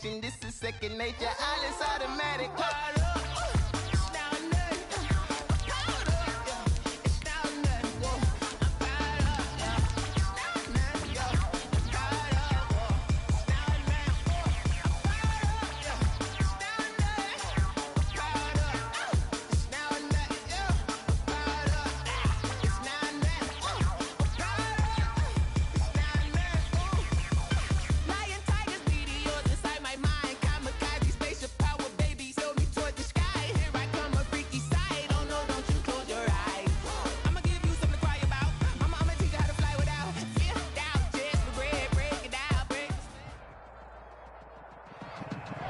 motion, this is second nature, all is automatic.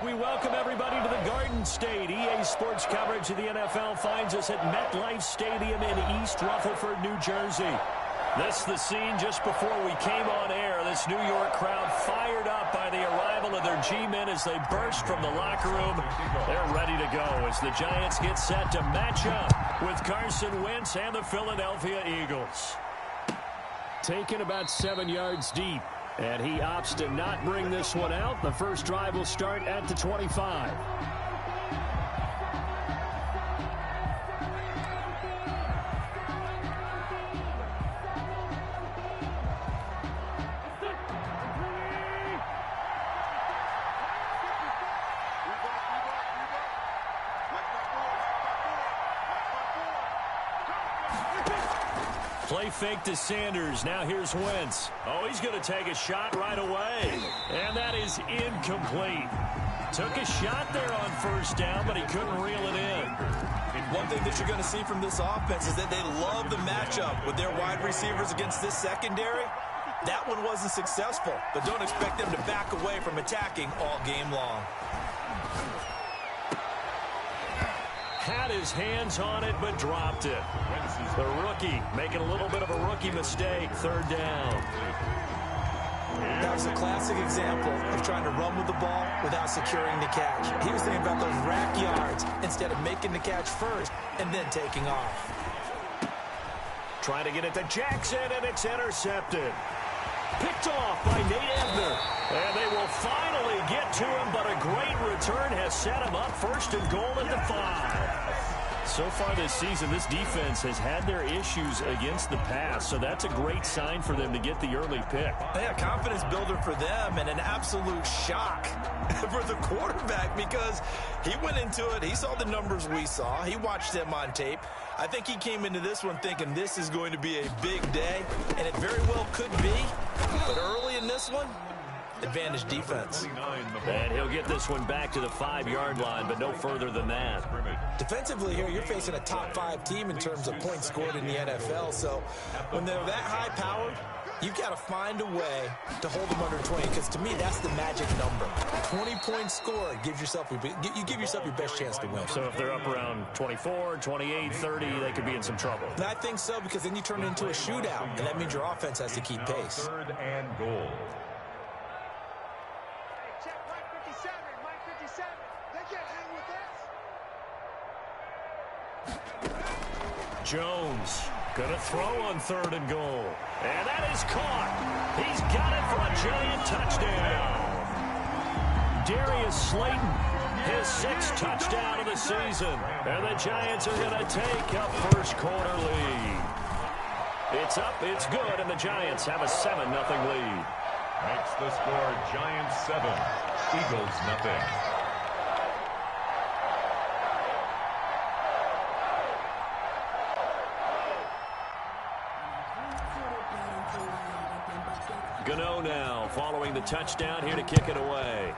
We welcome everybody to the Garden State. EA Sports coverage of the NFL finds us at MetLife Stadium in East Rutherford, New Jersey. This is the scene just before we came on air. This New York crowd fired up by the arrival of their G-men as they burst from the locker room. They're ready to go as the Giants get set to match up with Carson Wentz and the Philadelphia Eagles. Taken about 7 yards deep. And he opts to not bring this one out. The first drive will start at the 25. Play fake to Sanders. Now here's Wentz. Oh, he's going to take a shot right away. And that is incomplete. Took a shot there on first down, but he couldn't reel it in. One thing that you're going to see from this offense is that they love the matchup with their wide receivers against this secondary. That one wasn't successful, but don't expect them to back away from attacking all game long. Had his hands on it, but dropped it. The rookie making a little bit of a rookie mistake. Third down. That was a classic example of trying to run with the ball without securing the catch. He was thinking about those rack yards instead of making the catch first and then taking off. Trying to get it to Jackson, and it's intercepted. Picked off by Nate Ebner. And they will finally get to him, but a great return has set him up first and goal at the 5. So far this season, this defense has had their issues against the pass, so that's a great sign for them to get the early pick. Yeah, confidence builder for them and an absolute shock for the quarterback because he went into it. He saw the numbers we saw. He watched them on tape. I think he came into this one thinking this is going to be a big day, and it very well could be. But early in this one, advantage defense. And he'll get this one back to the 5-yard line, but no further than that. Defensively here, you're facing a top 5 team in terms of points scored in the NFL. So when they're that high powered, you've got to find a way to hold them under 20, because to me, that's the magic number. 20 points scored gives yourself you give yourself your best chance to win. So if they're up around 24, 28, 30, they could be in some trouble. And I think so, because then you turn it into a shootout, and that means your offense has to keep pace. 3rd and goal. Jones gonna throw on 3rd and goal. And that is caught. He's got it for a Giant touchdown. Darius Slayton, his 6th touchdown of the season. And the Giants are gonna take a first quarter lead. It's up, it's good, and the Giants have a 7-0 lead. Makes the score Giants 7, Eagles nothing. Gano now, following the touchdown, here to kick it away.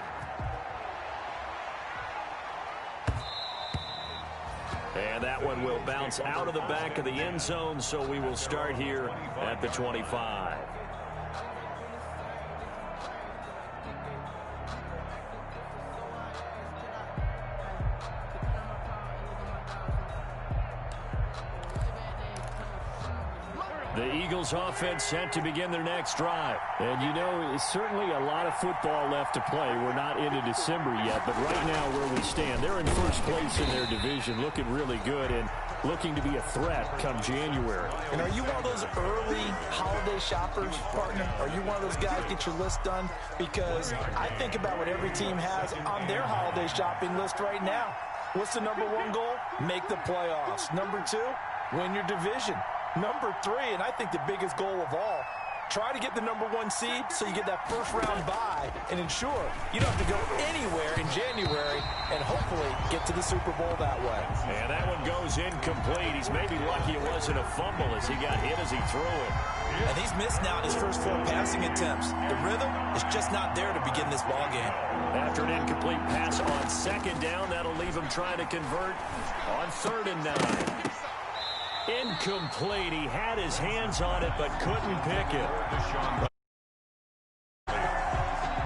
And that one will bounce out of the back of the end zone, so we will start here at the 25. The Eagles offense set to begin their next drive. And, you know, it's certainly a lot of football left to play. We're not into December yet, but right now where we stand, they're in first place in their division, looking really good and looking to be a threat come January. And are you one of those early holiday shoppers, partner? Are you one of those guys get your list done? Because I think about what every team has on their holiday shopping list right now. What's the number one goal? Make the playoffs. Number two, win your division. Number three, and I think the biggest goal of all, try to get the number one seed so you get that first round bye and ensure you don't have to go anywhere in January and hopefully get to the Super Bowl that way. And that one goes incomplete. He's maybe lucky it wasn't a fumble as he got hit as he threw it. And he's missed now his first 4 passing attempts. The rhythm is just not there to begin this ball game. After an incomplete pass on second down, that'll leave him trying to convert on 3rd and 9. Incomplete. He had his hands on it but couldn't pick it.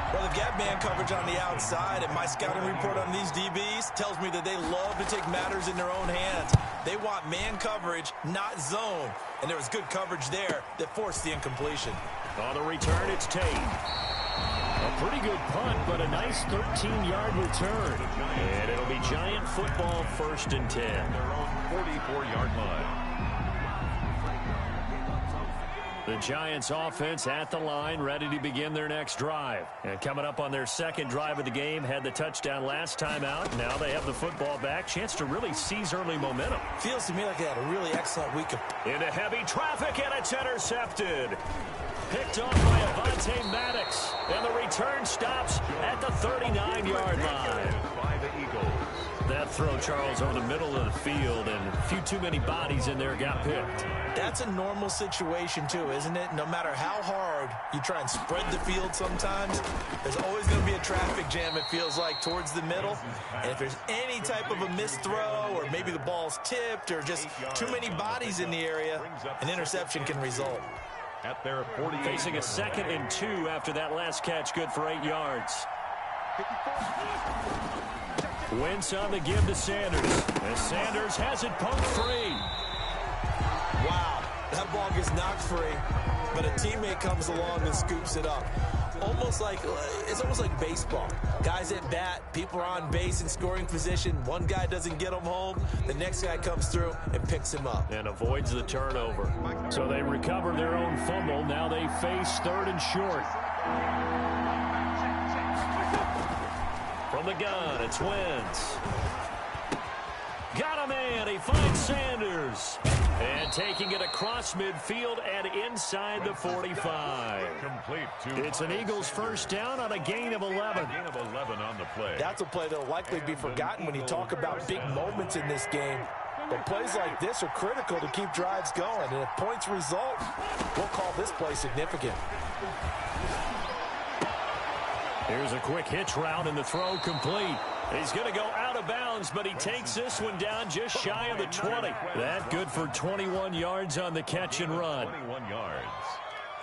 Well, they've got man coverage on the outside, and my scouting report on these DBs tells me that they love to take matters in their own hands. They want man coverage, not zone. And there was good coverage there that forced the incompletion. On the return, it's Tate. A pretty good punt, but a nice 13-yard return. And it'll be Giant football 1st and 10. Their own 44-yard line. The Giants offense at the line, ready to begin their next drive. And coming up on their second drive of the game, had the touchdown last time out. Now they have the football back. Chance to really seize early momentum. Feels to me like they had a really excellent week. Into heavy traffic, and it's intercepted. Picked off by Avonte Maddox. And the return stops at the 39-yard line. By the Eagles. That throw, Charles, over the middle of the field, and a few too many bodies in there got picked. That's a normal situation, too, isn't it? No matter how hard you try and spread the field sometimes, there's always going to be a traffic jam, it feels like, towards the middle. And if there's any type of a missed throw, or maybe the ball's tipped, or just too many bodies in the area, an interception can result. At their 48. Facing a 2nd and 2 after that last catch, good for 8 yards. Wentz on the give to Sanders. And Sanders has it pumped free. Wow, that ball gets knocked free, but a teammate comes along and scoops it up. It's almost like baseball. Guys at bat, people are on base in scoring position. One guy doesn't get him home. The next guy comes through and picks him up. And avoids the turnover. So they recover their own fumble. Now they face 3rd and short. From the gun, it's Wentz. Got a man. He finds Sanders. And taking it across midfield and inside the 45. Complete. It's an Eagles first down on a gain of 11. Gain of 11 on the play. That's a play that'll likely be forgotten when you talk about big moments in this game. But plays like this are critical to keep drives going. And if points result, we'll call this play significant. Here's a quick hitch route and the throw complete. He's going to go out of bounds, but he takes this one down just shy of the 20. That good for 21 yards on the catch and run. 21 yards.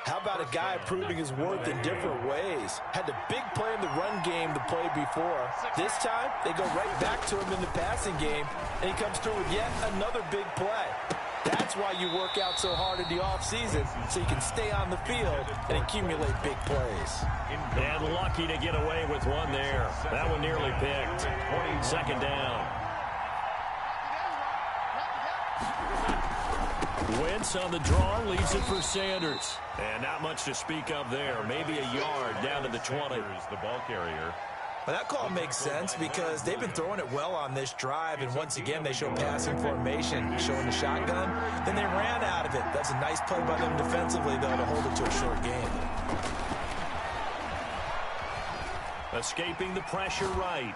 How about a guy proving his worth in different ways? Had the big play in the run game to play before. This time, they go right back to him in the passing game, and he comes through with yet another big play. That's why you work out so hard in the offseason, so you can stay on the field and accumulate big plays. And lucky to get away with one there. That one nearly picked. 2nd down. Wentz on the draw, leaves it for Sanders. And not much to speak of there. Maybe a yard down to the 20. The ball carrier. Well, that call makes sense because they've been throwing it well on this drive, and once again they show passing formation, showing the shotgun. Then they ran out of it. That's a nice play by them defensively, though, to hold it to a short game. Escaping the pressure right.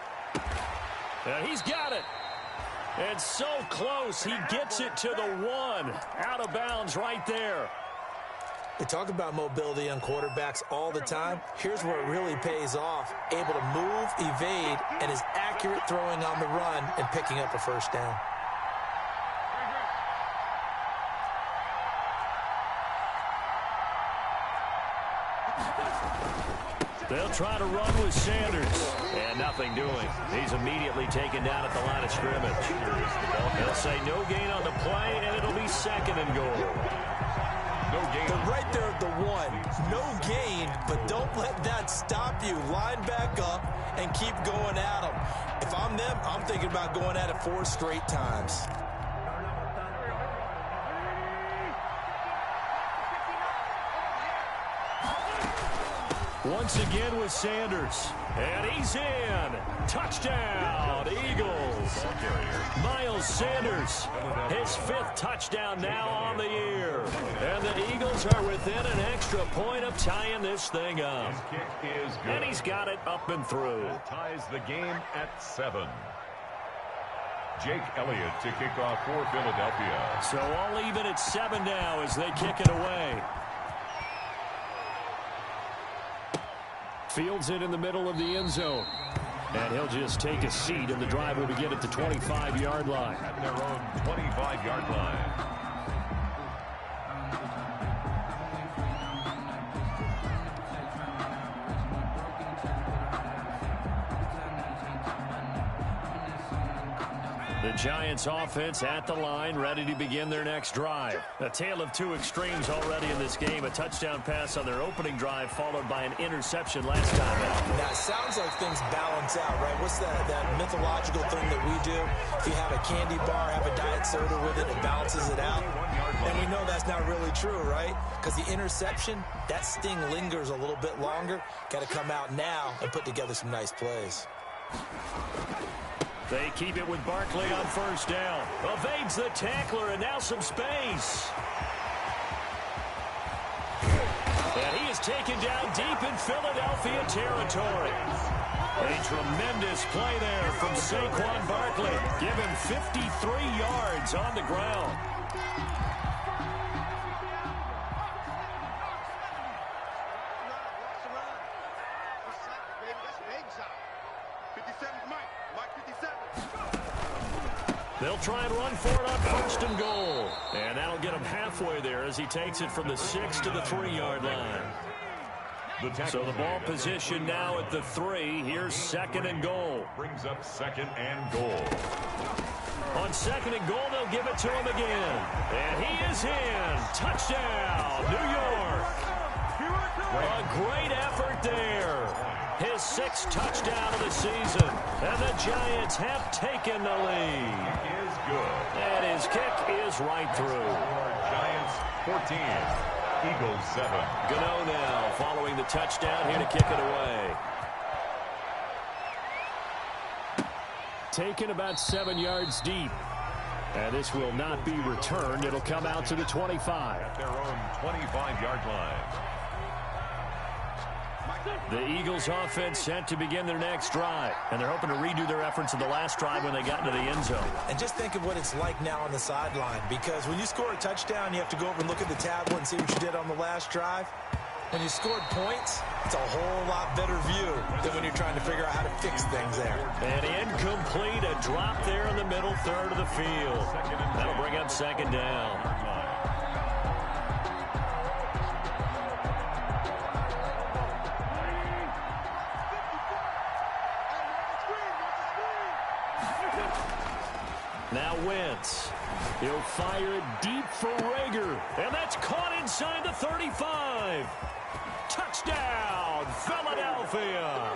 And he's got it. And so close, he gets it to the 1. Out of bounds right there. We talk about mobility on quarterbacks all the time. Here's where it really pays off. Able to move, evade, and is accurate throwing on the run and picking up a first down. They'll try to run with Sanders. And nothing doing. He's immediately taken down at the line of scrimmage. They'll say no gain on the play, and it'll be 2nd and goal. No gain. They're right there at the 1. No gain, but don't let that stop you. Line back up and keep going at them. If I'm them, I'm thinking about going at it 4 straight times. Once again with Sanders. And he's in. Touchdown, Eagles. Miles Sanders, his 5th touchdown now on the year. And the Eagles are within an extra point of tying this thing up. His kick is good. And he's got it up and through. That ties the game at 7. Jake Elliott to kick off for Philadelphia. So all even at 7 now as they kick it away. Fields it in the middle of the end zone. And he'll just take a seat, and the drive will begin at the 25-yard line. At their own 25-yard line. The Giants offense at the line, ready to begin their next drive. A tale of 2 extremes already in this game. A touchdown pass on their opening drive, followed by an interception last time out. Now, it sounds like things balance out, right? What's that mythological thing that we do? If you have a candy bar, have a diet soda with it, it balances it out. And we know that's not really true, right? Because the interception, that sting lingers a little bit longer. Got to come out now and put together some nice plays. They keep it with Barkley on first down. Evades the tackler, and now some space. And he is taken down deep in Philadelphia territory. A tremendous play there from Saquon Barkley. Give him 53 yards on the ground. They'll try and run for it on first and goal. And that'll get him halfway there as he takes it from the 6 to the 3-yard line. So the ball position now at the 3. Here's 2nd and goal. Brings up 2nd and goal. On 2nd and goal, they'll give it to him again. And he is in. Touchdown, New York. A great effort there. His 6th touchdown of the season. And the Giants have taken the lead. Is good. And his kick is right through. Giants 14. Eagles 7. Gano now following the touchdown here to kick it away. Taken about 7 yards deep. And this will not be returned. It'll come out to the 25. At their own 25-yard line. The Eagles offense set to begin their next drive. And they're hoping to redo their efforts of the last drive when they got into the end zone. And just think of what it's like now on the sideline. Because when you score a touchdown, you have to go over and look at the tablet and see what you did on the last drive. When you scored points, it's a whole lot better view than when you're trying to figure out how to fix things there. And incomplete, a drop there in the middle third of the field. That'll bring up 2nd down. Now Wentz. He'll fire it deep for Rager. And that's caught inside the 35. Touchdown, Philadelphia.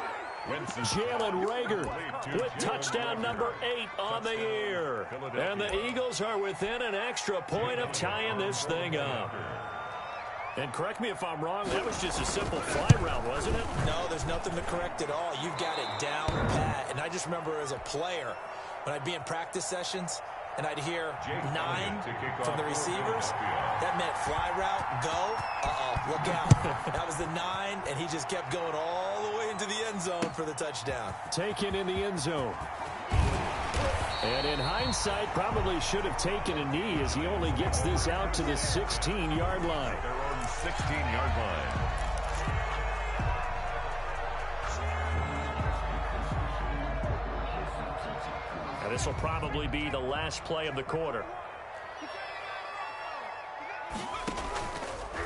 Jalen Rager with touchdown number 8 on the year. And the Eagles are within an extra point of tying this thing up. And correct me if I'm wrong, that was just a simple fly route, wasn't it? No, there's nothing to correct at all. You've got it down pat. And I just remember as a player, when I'd be in practice sessions and I'd hear 9 from the receivers, that meant fly route, go, look out. That was the 9, and he just kept going all the way into the end zone for the touchdown. Taken in the end zone. And in hindsight, probably should have taken a knee as he only gets this out to the 16-yard line. Their own 16-yard line. And this will probably be the last play of the quarter.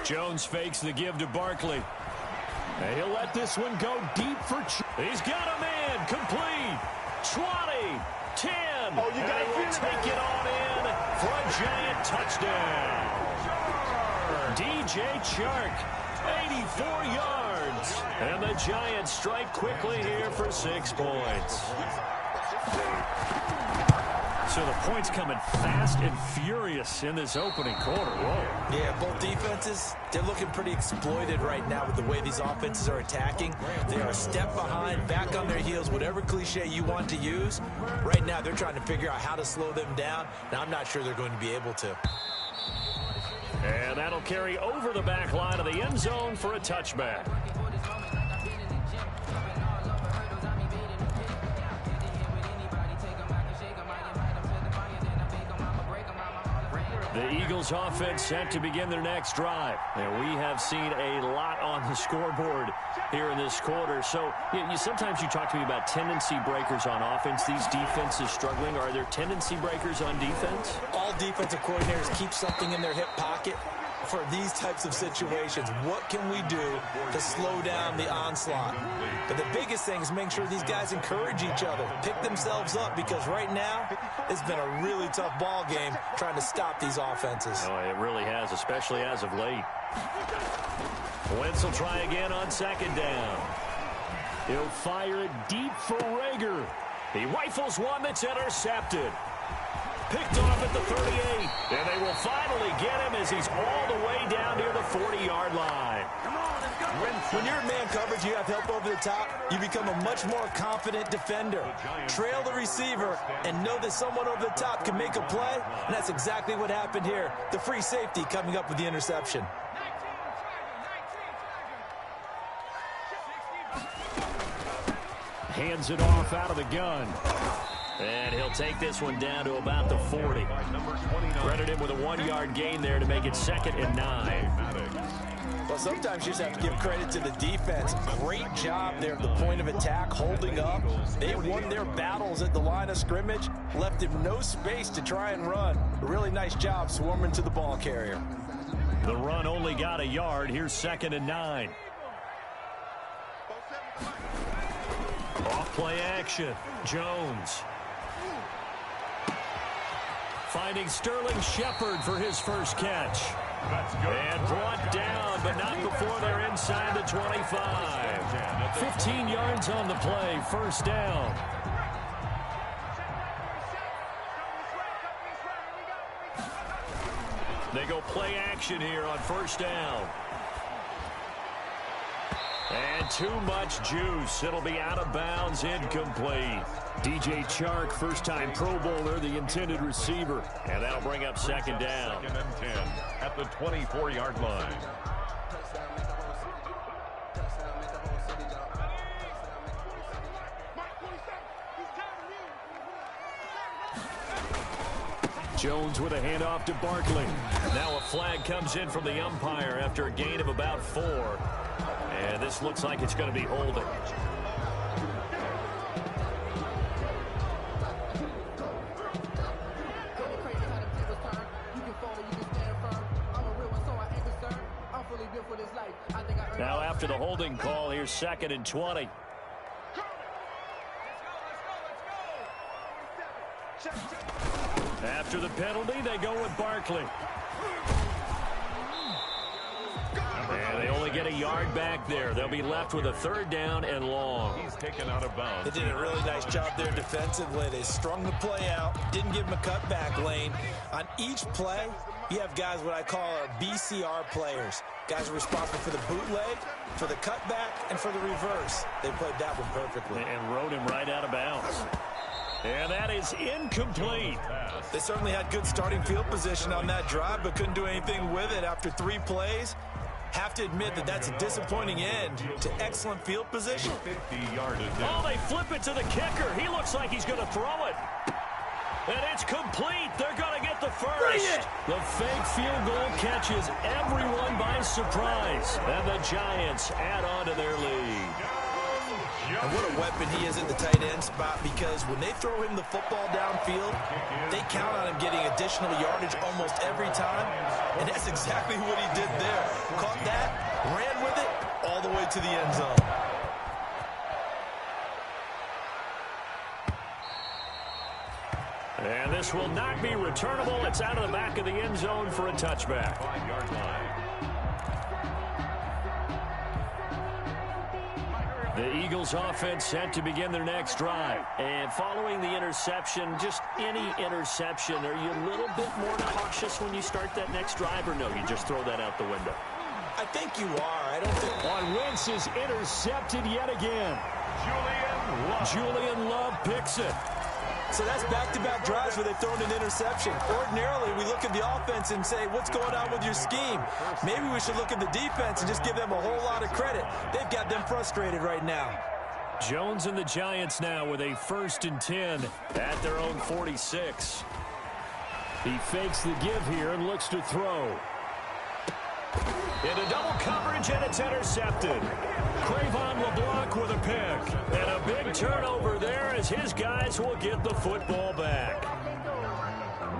Jones fakes the give to Barkley. And he'll let this one go deep for... He's got him in. Complete. 20. 10. Oh, you got to take it on in for a giant touchdown. return. DJ Chark, 84 yards. And the Giants strike quickly here for 6 points. So the points coming fast and furious in this opening quarter. Whoa. Yeah, both defenses, they're looking pretty exploited right now with the way these offenses are attacking. They are a step behind, back on their heels, whatever cliche you want to use. Right now, they're trying to figure out how to slow them down. Now, I'm not sure they're going to be able to. And that'll carry over the back line of the end zone for a touchback. The Eagles offense set to begin their next drive. And we have seen a lot on the scoreboard here in this quarter. So sometimes you talk to me about tendency breakers on offense. These defenses struggling. Are there tendency breakers on defense? All defensive coordinators keep something in their hip pocket for these types of situations. What can we do to slow down the onslaught? But the biggest thing is make sure these guys encourage each other, pick themselves up, because right now it's been a really tough ball game trying to stop these offenses. Oh, it really has, especially as of late. Wentz will try again on 2nd down. He'll fire it deep for Rager. He rifles one that's intercepted. Picked off at the 38, and they will finally get him as he's all the way down near the 40-yard line. When you're in man coverage, you have help over the top, you become a much more confident defender. Trail the receiver and know that someone over the top can make a play, and that's exactly what happened here. The free safety coming up with the interception. Hands it off out of the gun. And he'll take this one down to about the 40. Credit him with a 1-yard gain there to make it 2nd and 9. Well, sometimes you just have to give credit to the defense. Great job there at the point of attack, holding up. They won their battles at the line of scrimmage, left him no space to try and run. A really nice job swarming to the ball carrier. The run only got a yard. Here's 2nd and 9. Off play action. Jones. Finding Sterling Shepard for his first catch. And brought down, but not before they're inside the 25. 15 yards on the play, 1st down. They go play action here on 1st down. And too much juice. It'll be out of bounds, incomplete. DJ Chark, first-time Pro Bowler, the intended receiver. And that'll bring up 2nd down. 2nd and 10 at the 24-yard line. Jones with a handoff to Barkley. Now a flag comes in from the umpire after a gain of about 4. And this looks like it's going to be holding. Now after the holding call, here's 2nd and 20. After the penalty, they go with Barkley. And they only get a yard back there. They'll be left with a 3rd down and long. He's taken out of bounds. They did a really nice job there defensively. They strung the play out, didn't give him a cutback lane. On each play, you have guys what I call our BCR players. Guys are responsible for the bootleg, for the cutback, and for the reverse. They played that one perfectly. And rode him right out of bounds. And that is incomplete. They certainly had good starting field position on that drive, but couldn't do anything with it after 3 plays. Have to admit that that's a disappointing end to excellent field position. 50-yard attempt. Oh, they flip it to the kicker. He looks like he's going to throw it. And it's complete. They're going to get the first. The fake field goal catches everyone by surprise. And the Giants add on to their lead. And what a weapon he is at the tight end spot, because when they throw him the football downfield, they count on him getting additional yardage almost every time. And that's exactly what he did there. Caught that, ran with it, all the way to the end zone. And this will not be returnable. It's out of the back of the end zone for a touchback. 5-yard line. The Eagles offense set to begin their next drive. And following the interception, just any interception, are you a little bit more cautious when you start that next drive, or no, you just throw that out the window? I think you are. I don't think... Wentz is intercepted yet again. Julian Love picks it. So that's back-to-back drives where they've thrown an interception. Ordinarily, we look at the offense and say, what's going on with your scheme? Maybe we should look at the defense and just give them a whole lot of credit. They've got them frustrated right now. Jones and the Giants now with a 1st and 10 at their own 46. He fakes the give here and looks to throw. Into double coverage, and it's intercepted. Cravon LeBlanc with a pick. And a big turnover there as his guys will get the football back.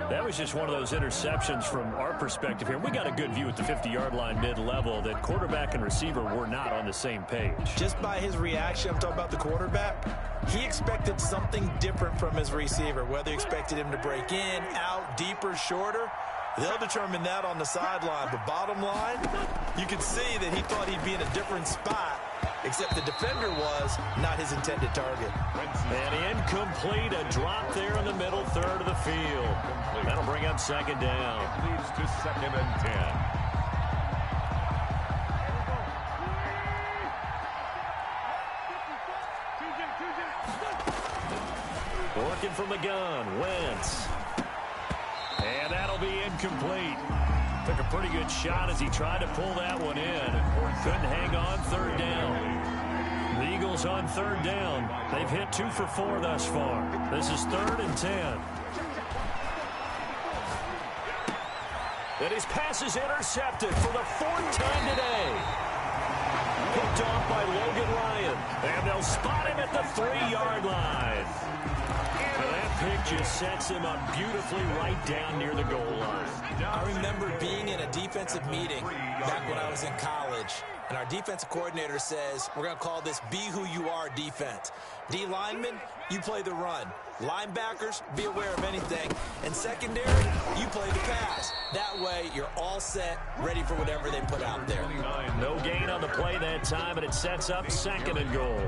That was just one of those interceptions from our perspective here. We got a good view at the 50-yard line mid-level that quarterback and receiver were not on the same page. Just by his reaction, I'm talking about the quarterback, he expected something different from his receiver, whether he expected him to break in, out, deeper, shorter. They'll determine that on the sideline. But bottom line, you can see that he thought he'd be in a different spot, except the defender was not his intended target. And incomplete, a drop there in the middle third of the field. That'll bring up 2nd down. It leads to 2nd and 10. Working from the gun, Wentz. And that'll be incomplete. Took a pretty good shot as he tried to pull that one in. Couldn't hang on 3rd down. The Eagles on 3rd down. They've hit 2 for 4 thus far. This is 3rd and 10. And his pass is intercepted for the 4th time today. Picked off by Logan Ryan. And they'll spot him at the 3-yard line. And that pick just sets him up beautifully right down near the goal line. I remember being in a defensive meeting back when I was in college, and our defensive coordinator says, we're going to call this Be Who You Are defense. D linemen, you play the run. Linebackers, be aware of anything. And secondary, you play the pass. That way, you're all set, ready for whatever they put out there. No gain on the play that time, and it sets up 2nd and goal.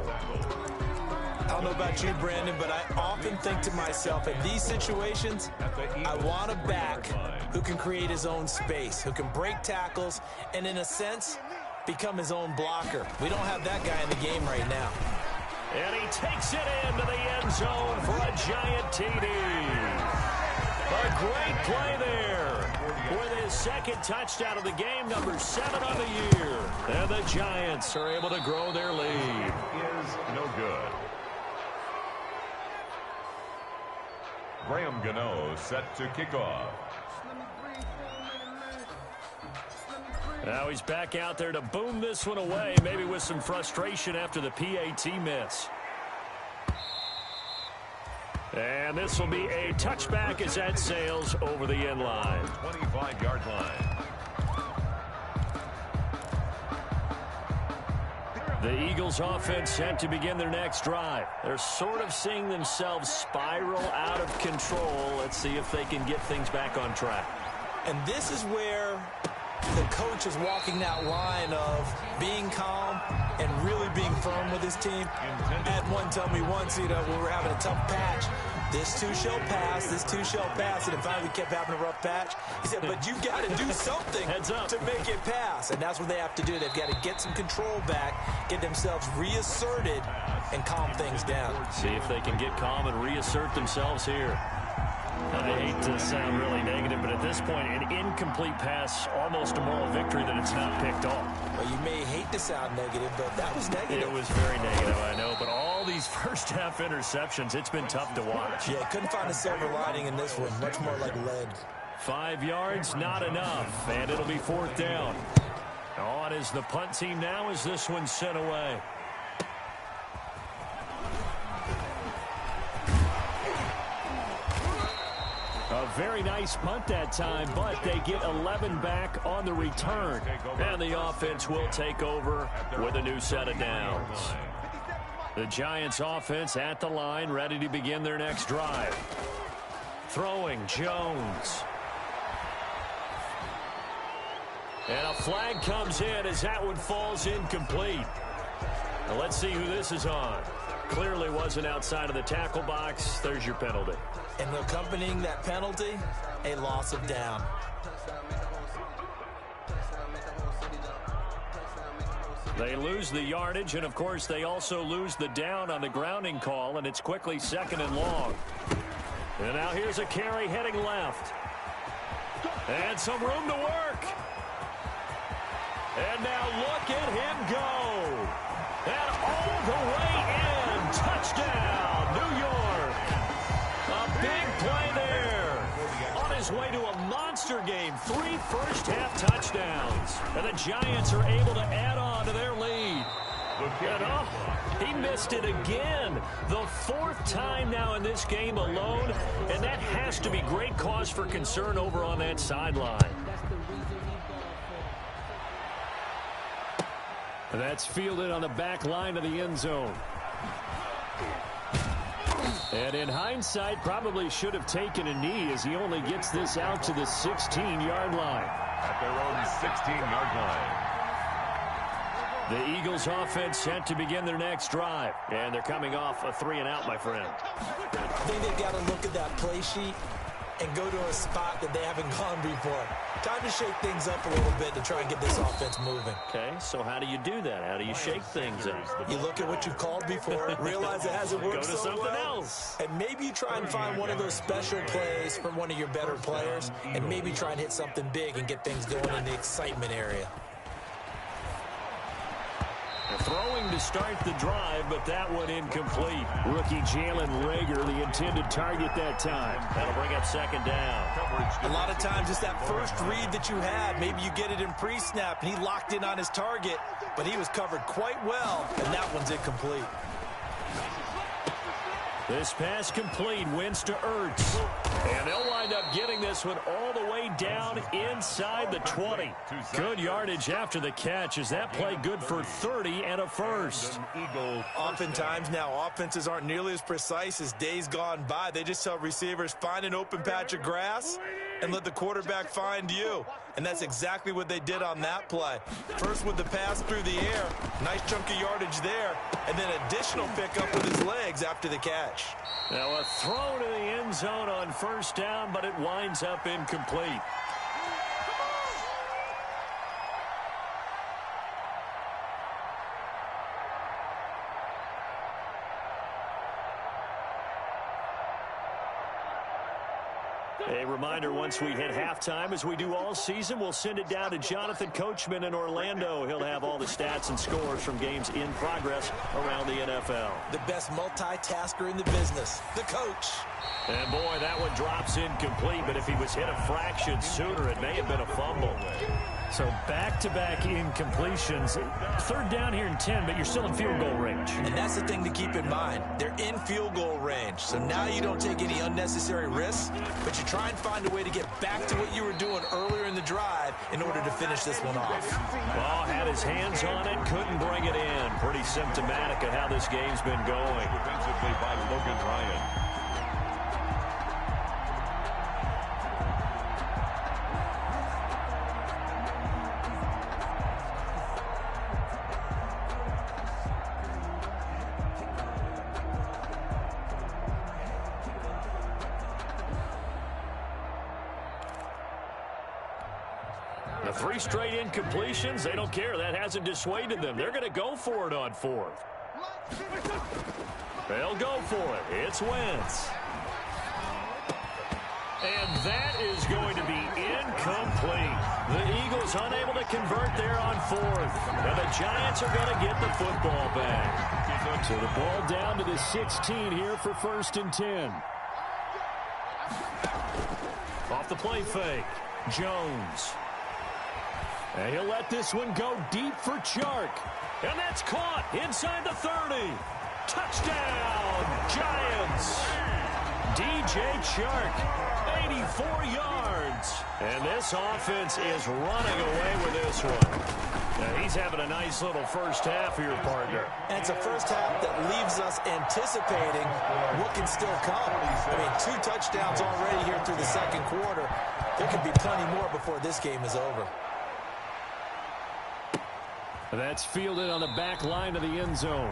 I don't know about you, Brandon, but I often think to myself, in these situations, I want a back who can create his own space, who can break tackles, and in a sense, become his own blocker. We don't have that guy in the game right now. And he takes it into the end zone for a giant TD. A great play there with his 2nd touchdown of the game, number 7 on the year. And the Giants are able to grow their lead. Is no good. Graham Gano set to kick off. Now he's back out there to boom this one away, maybe with some frustration after the PAT miss. And this will be a touchback as that sails over the end line. 25-yard line. The Eagles offense set to begin their next drive. They're sort of seeing themselves spiral out of control. Let's see if they can get things back on track. And this is where the coach is walking that line of being calm and really being firm with his team. Had one tell me once, when we were having a tough patch, this too shall pass, this too shall pass. And finally we kept having a rough patch. He said, but you got to do something to make it pass. And that's what they have to do. They've got to get some control back, get themselves reasserted, and calm things down. See if they can get calm and reassert themselves here. I hate to sound really negative, but at this point, an incomplete pass, almost a moral victory that it's not picked off. Well, you may hate to sound negative, but that was negative. It was very negative, I know, but all these first-half interceptions, it's been tough to watch. Yeah, couldn't find a silver lining in this one. Much more like lead. 5 yards, not enough, and it'll be 4th down. On is the punt team now as this one's sent away. A very nice punt that time, but they get 11 back on the return. And the offense will take over with a new set of downs. The Giants offense at the line, ready to begin their next drive. Throwing, Jones. And a flag comes in as that one falls incomplete. Now let's see who this is on. Clearly wasn't outside of the tackle box. There's your penalty. And accompanying that penalty, a loss of down. They lose the yardage, and of course they also lose the down on the grounding call, and it's quickly 2nd and long. And now here's a carry heading left. And some room to work. And now look at him go. And all the way in. Touchdown, New York. A big play there. On his way to a monster game. 3 first-half touchdowns. And the Giants are able to add on to their lead. And he missed it again. The 4th time now in this game alone. And that has to be great cause for concern over on that sideline. That's fielded on the back line of the end zone. And in hindsight, probably should have taken a knee as he only gets this out to the 16-yard line. At their own 16-yard line. The Eagles offense set to begin their next drive. And they're coming off a 3-and-out, my friend. I think they've got to look at that play sheet and go to a spot that they haven't gone before. Time to shake things up a little bit to try and get this offense moving. Okay, so how do you do that? How do you shake things up? You look at what you've called before, realize it hasn't worked Go to so something well, else. and maybe you try and find one of those special plays from one of your better players, and maybe try and hit something big and get things going in the excitement area. Throwing to start the drive, but that one incomplete. Rookie Jalen Reagor, the intended target that time. That'll bring up 2nd down. A lot of times it's that first read that you had. Maybe you get it in pre-snap, and he locked in on his target, but he was covered quite well, and that one's incomplete. This pass complete, wins to Ertz. And they'll wind up getting this one all the way down inside the 20. Good yardage after the catch. Is that play good for 30 and a first? Oftentimes now, offenses aren't nearly as precise as days gone by. They just tell receivers, find an open patch of grass and let the quarterback find you. And that's exactly what they did on that play. First with the pass through the air, nice chunk of yardage there, and then additional pickup with his legs after the catch. Now a throw to the end zone on 1st down, but it winds up incomplete. A reminder, once we hit halftime, as we do all season, we'll send it down to Jonathan Coachman in Orlando. He'll have all the stats and scores from games in progress around the NFL. The best multitasker in the business, the coach. And boy, that one drops incomplete, but if he was hit a fraction sooner, it may have been a fumble. So back-to-back incompletions. 3rd down here and 10, but you're still in field goal range. And that's the thing to keep in mind. They're in field goal range. So now you don't take any unnecessary risks, but you try and find a way to get back to what you were doing earlier in the drive in order to finish this one off. Well, had his hands on it, couldn't bring it in. Pretty symptomatic of how this game's been going. Defensively by Logan Ryan. The 3 straight incompletions, they don't care. That hasn't dissuaded them. They're going to go for it on 4th. They'll go for it. It's Wentz. And that is going to be incomplete. The Eagles unable to convert there on 4th. And the Giants are going to get the football back. So the ball down to the 16 here for 1st and 10. Off the play fake. Jones. And he'll let this one go deep for Chark. And that's caught inside the 30. Touchdown, Giants. DJ Chark, 84 yards. And this offense is running away with this one. Now he's having a nice little first half here, partner. And it's a first half that leaves us anticipating what can still come. I mean, 2 touchdowns already here through the 2nd quarter. There could be plenty more before this game is over. That's fielded on the back line of the end zone.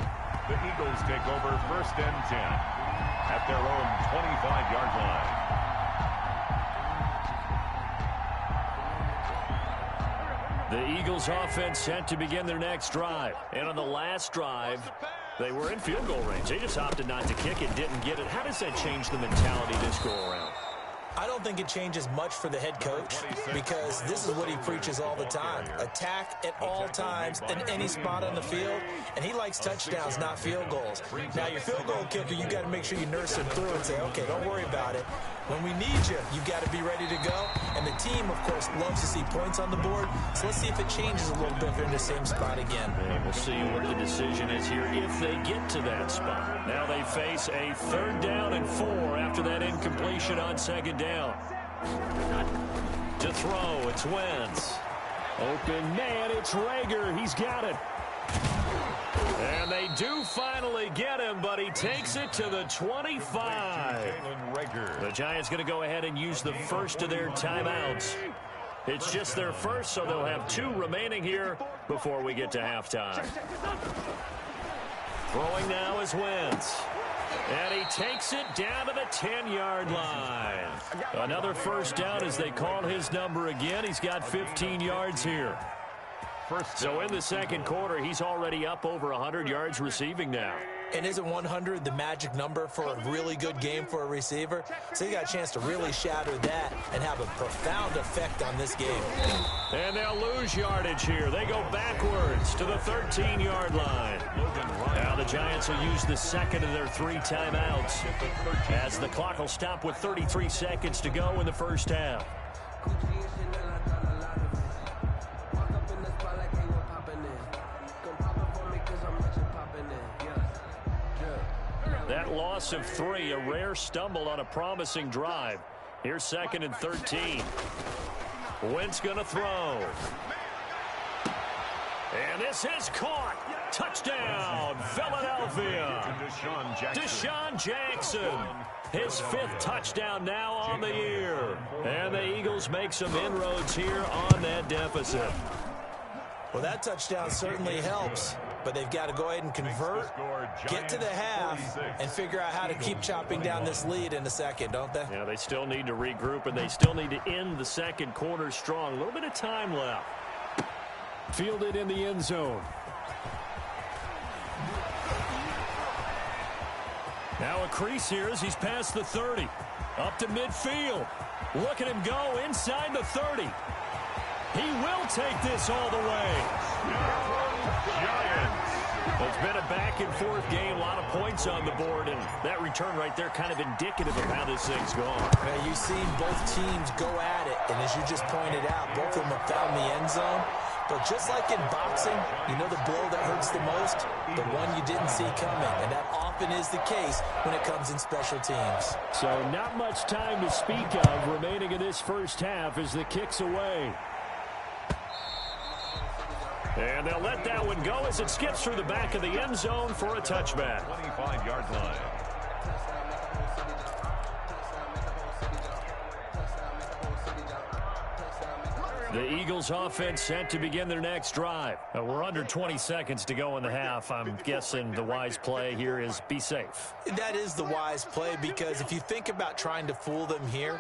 The Eagles take over 1st and 10 at their own 25-yard line. The Eagles offense set to begin their next drive. And on the last drive, they were in field goal range. They just opted not to kick it, didn't get it. How does that change the mentality this go-around? I don't think it changes much for the head coach because this is what he preaches all the time. Attack at all times in any spot on the field, and he likes touchdowns, not field goals. Now, your field goal kicker, you got to make sure you nurse him through and say, okay, don't worry about it. When we need you, you got to be ready to go. And the team, of course, loves to see points on the board. So let's see if it changes a little bit if they're in the same spot again. And we'll see what the decision is here if they get to that spot. Now they face a 3rd down and 4 after that incompletion on 2nd down. To throw, it's Wentz. Open man, it's Rager. He's got it. And they do finally get him, but he takes it to the 25. The Giants going to go ahead and use the first of their timeouts. It's just their first, so they'll have 2 remaining here before we get to halftime. Throwing now is Wentz. And he takes it down to the 10-yard line. Another 1st down as they call his number again. He's got 15 yards here. So in the 2nd quarter, he's already up over 100 yards receiving now. And isn't 100 the magic number for a really good game for a receiver? So he got a chance to really shatter that and have a profound effect on this game. And they'll lose yardage here. They go backwards to the 13-yard line. Now the Giants will use the 2nd of their 3 timeouts as the clock will stop with 33 seconds to go in the 1st half. That loss of 3, a rare stumble on a promising drive. Here's 2nd and 13. Wentz going to throw. And this is caught. Touchdown, Philadelphia. Deshaun Jackson. His 5th touchdown now on the year. And the Eagles make some inroads here on that deficit. Well, that touchdown certainly helps, but they've got to go ahead and convert, get to the half, and figure out how to keep chopping down this lead in the 2nd, don't they? Yeah, they still need to regroup, and they still need to end the 2nd quarter strong. A little bit of time left. Fielded in the end zone. Now a crease here as he's past the 30. Up to midfield. Look at him go inside the 30. He will take this all the way. Giants. It's been a back-and-forth game, a lot of points on the board, and that return right there kind of indicative of how this thing's gone. Now, you've seen both teams go at it, and as you just pointed out, both of them have found the end zone. But just like in boxing, you know the blow that hurts the most? The one you didn't see coming, and that often is the case when it comes in special teams. So not much time to speak of remaining in this 1st half as the kick's away. And they'll let that one go as it skips through the back of the end zone for a touchback. 25-yard line. The Eagles offense set to begin their next drive. We're under 20 seconds to go in the half. I'm guessing the wise play here is be safe. That is the wise play because if you think about trying to fool them here,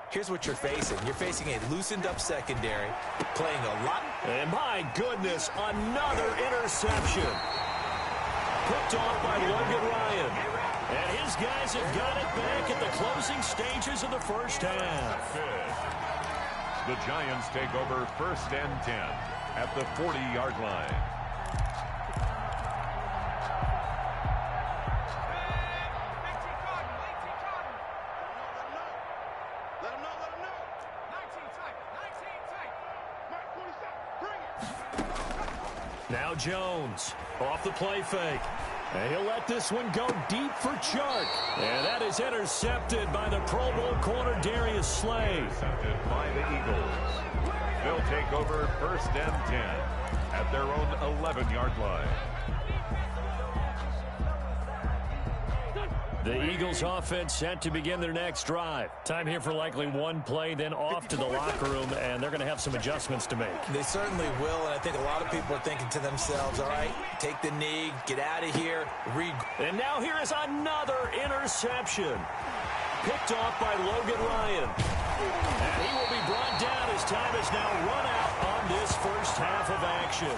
here's what you're facing. You're facing a loosened-up secondary, playing a lot. And my goodness, another interception. Picked off by Logan Ryan. And his guys have got it back at the closing stages of the 1st half. The Giants take over 1st and 10 at the 40-yard line. Now Jones off the play fake. And he'll let this one go deep for Chark. And that is intercepted by the Pro Bowl corner Darius Slay. Intercepted by the Eagles. They'll take over 1st and 10 at their own 11-yard line. The Eagles offense set to begin their next drive. Time here for likely one play, then off to the locker room, and they're going to have some adjustments to make. They certainly will, and I think a lot of people are thinking to themselves, all right, take the knee, get out of here, And now here is another interception. Picked off by Logan Ryan. And he will be brought down as time is now run out on this first half of action.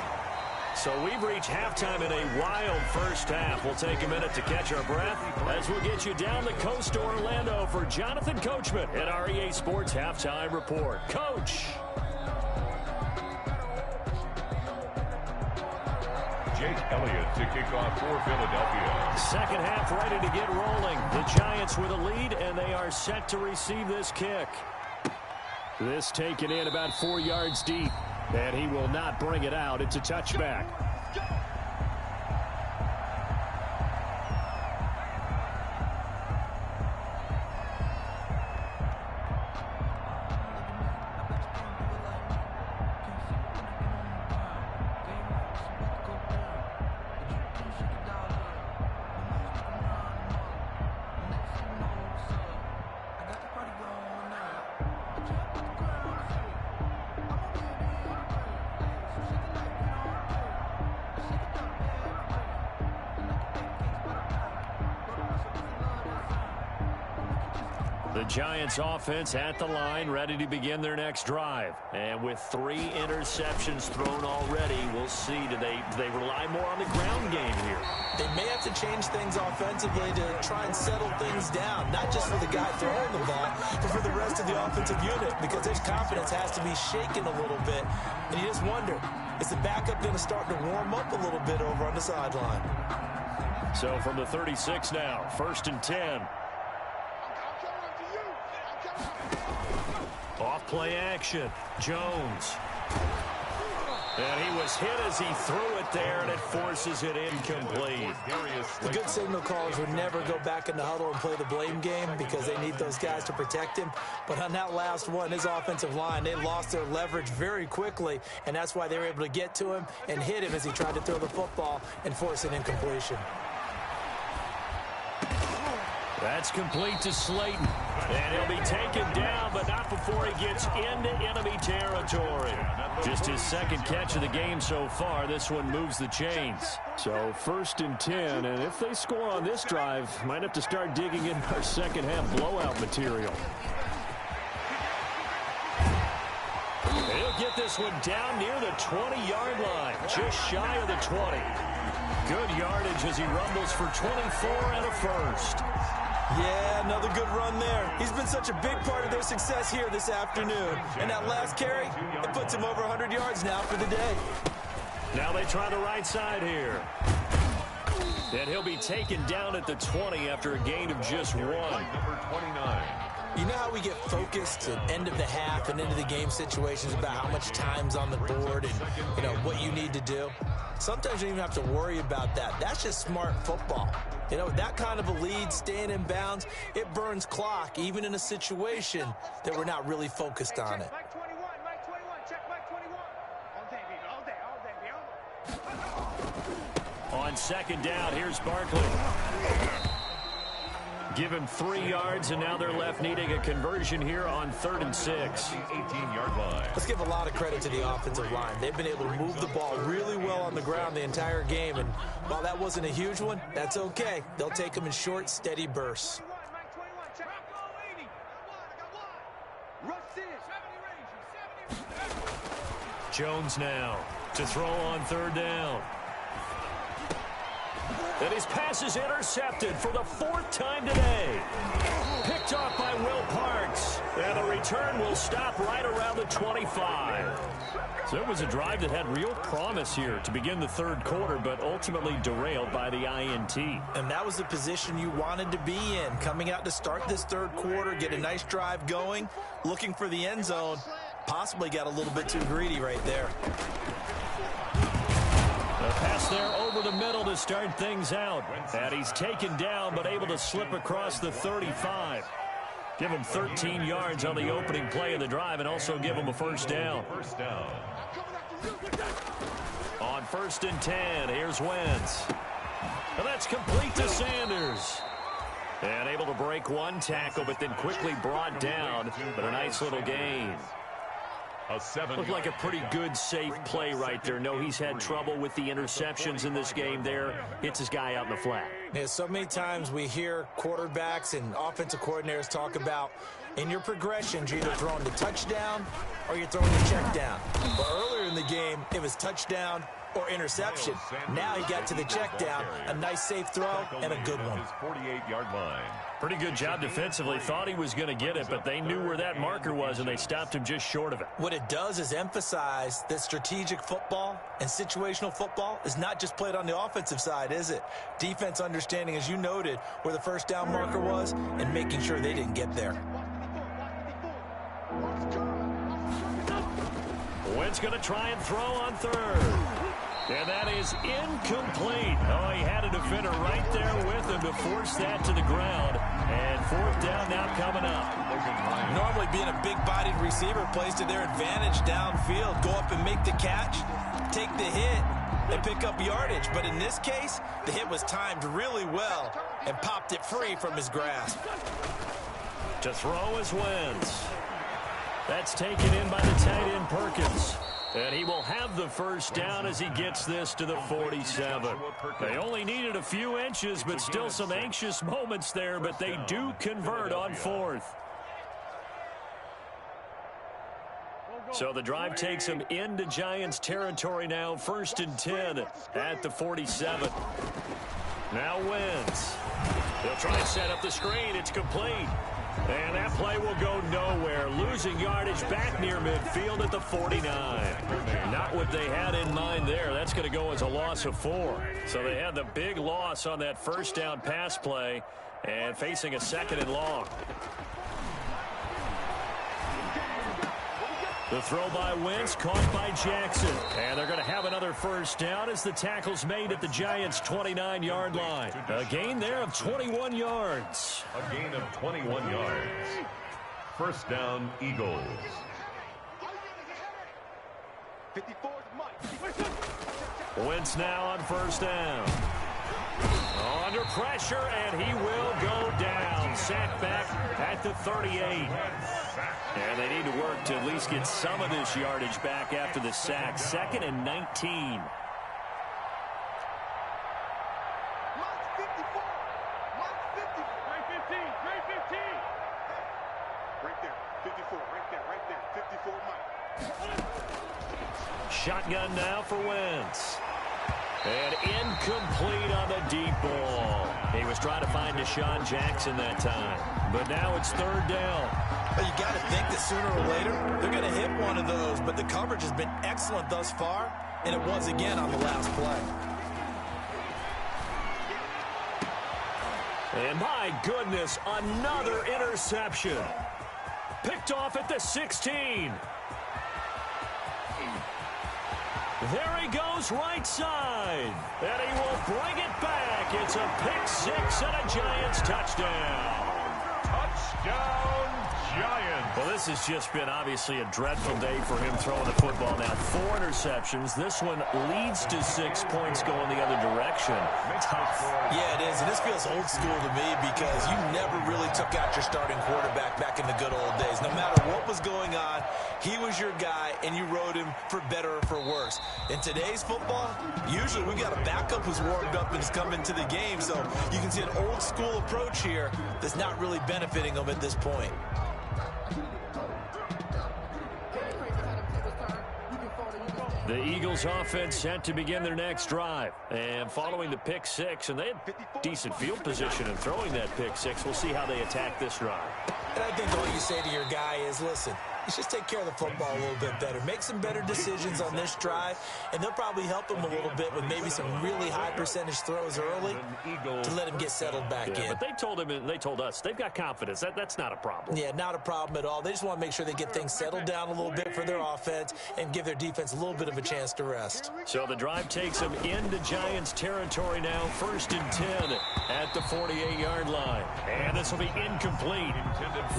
So we've reached halftime in a wild first half. We'll take a minute to catch our breath as we'll get you down the coast to Orlando for Jonathan Coachman at our EA Sports Halftime Report. Coach! Jake Elliott to kick off for Philadelphia. Second half ready to get rolling. The Giants with a lead, and they are set to receive this kick. This taken in about 4 yards deep. And he will not bring it out. It's a touchback. The Giants offense at the line, ready to begin their next drive. And with 3 interceptions thrown already, we'll see, do they rely more on the ground game here? They may have to change things offensively to try and settle things down, not just for the guy throwing the ball, but for the rest of the offensive unit, because their confidence has to be shaken a little bit. And you just wonder, is the backup going to start to warm up a little bit over on the sideline? So from the 36 now, 1st and 10. Off play action. Jones. And he was hit as he threw it there, and it forces it incomplete. The good signal callers would never go back in the huddle and play the blame game because they need those guys to protect him. But on that last one, his offensive line, they lost their leverage very quickly, and that's why they were able to get to him and hit him as he tried to throw the football and force an incompletion. That's complete to Slayton. And he'll be taken down, but not before he gets into enemy territory. Just his second catch of the game so far. This one moves the chains. So 1st and 10, and if they score on this drive, might have to start digging in our second half blowout material. He'll get this one down near the 20-yard line, just shy of the 20. Good yardage as he rumbles for 24 and a first. Yeah, another good run there. He's been such a big part of their success here this afternoon. And that last carry, it puts him over 100 yards now for the day. Now they try the right side here. And he'll be taken down at the 20 after a gain of just 1. Number 29. You know how we get focused at end of the half and into the game situations about how much time's on the board and, you know, what you need to do? Sometimes you don't even have to worry about that. That's just smart football. You know, that kind of a lead, staying in bounds, it burns clock, even in a situation that we're not really focused on it. Mike 21, check Mike 21. All day. On second down, here's Barkley. Give him 3 yards, and now they're left needing a conversion here on 3rd and 6. 18-yard line. Let's give a lot of credit to the offensive line. They've been able to move the ball really well on the ground the entire game, and while that wasn't a huge one, that's okay. They'll take them in short, steady bursts. Mike 21, check. Jones now to throw on 3rd down. And his pass is intercepted for the 4th time today. Picked off by Will Parks. And the return will stop right around the 25. So it was a drive that had real promise here to begin the 3rd quarter, but ultimately derailed by the INT. And that was the position you wanted to be in, coming out to start this 3rd quarter, get a nice drive going, looking for the end zone. Possibly got a little bit too greedy right there. A pass there over the middle to start things out. And he's taken down, but able to slip across the 35. Give him 13 yards on the opening play of the drive and also give him a 1st down. On 1st and 10, here's Wentz. And that's complete to Sanders. And able to break one tackle, but then quickly brought down. But a nice little gain. Looked like a pretty good, safe play right there. No, he's had trouble with the interceptions in this game there. Hits his guy out in the flat. Yeah, so many times we hear quarterbacks and offensive coordinators talk about in your progressions, you're either throwing the touchdown or you're throwing the check down. But earlier in the game, it was touchdown or interception. Now he got to the check down. A nice safe throw and a good one. 48-yard line. Pretty good job defensively. Thought he was going to get it, but they knew where that marker was, and they stopped him just short of it. What it does is emphasize that strategic football and situational football is not just played on the offensive side, is it? Defense understanding, as you noted, where the first down marker was and making sure they didn't get there. Wentz going to try and throw on third. And that is incomplete. Oh, he had a defender right there with him to force that to the ground. And fourth down now coming up. Normally being a big-bodied receiver plays to their advantage downfield. Go up and make the catch, take the hit, and pick up yardage. But in this case, the hit was timed really well and popped it free from his grasp. To throw is Wentz. That's taken in by the tight end Perkins. And he will have the first down as he gets this to the 47. They only needed a few inches, but still some anxious moments there, but they do convert on fourth. So the drive takes them into Giants territory now, 1st and 10 at the 47. Now Wentz. They'll try and set up the screen. It's complete. And that play will go nowhere. Losing yardage back near midfield at the 49. Not what they had in mind there. That's going to go as a loss of 4. So they had the big loss on that first down pass play and facing a 2nd and long. The throw by Wentz, caught by Jackson. And they're going to have another first down as the tackle's made at the Giants' 29-yard line. A gain there of 21 yards. A gain of 21 yards. First down, Eagles. Wentz now on first down. Under pressure, and he will go down. Sacked back at the 38. And they need to work to at least get some of this yardage back after the sack. 2nd and 19. Shotgun now for Wentz. And incomplete on the deep ball. He was trying to find Deshaun Jackson that time. But now it's 3rd down. Well, you got to think that sooner or later they're going to hit one of those. But the coverage has been excellent thus far. And it was again on the last play. And my goodness, another interception. Picked off at the 16. There he goes right side. And he will bring it back. It's a pick 6 and a Giants touchdown. Touchdown, Giants. Well, this has just been obviously a dreadful day for him throwing the football. Now 4 interceptions. This one leads to 6 points going the other direction. Tough. Yeah, it is. And this feels old school to me because you never really took out your starting quarterback back in the good old days. No matter what was going on, he was your guy, and you rode him for better or for worse. In today's football, usually we got a backup who's warmed up and has come into the game, so you can see an old school approach here that's not really benefiting them at this point. The Eagles offense set to begin their next drive. And following the pick 6, and they had decent field position in throwing that pick 6. We'll see how they attack this drive. And I think what you say to your guy is, listen, let's just take care of the football a little bit better. Make some better decisions on this drive, and they'll probably help him a little bit with maybe some really high percentage throws early to let him get settled back in. But they told him, and they told us, they've got confidence. That's not a problem. Yeah, not a problem at all. They just want to make sure they get things settled down a little bit for their offense and give their defense a little bit of a chance to rest. So the drive takes them into Giants territory now, 1st and 10 at the 48-yard line. And this will be incomplete.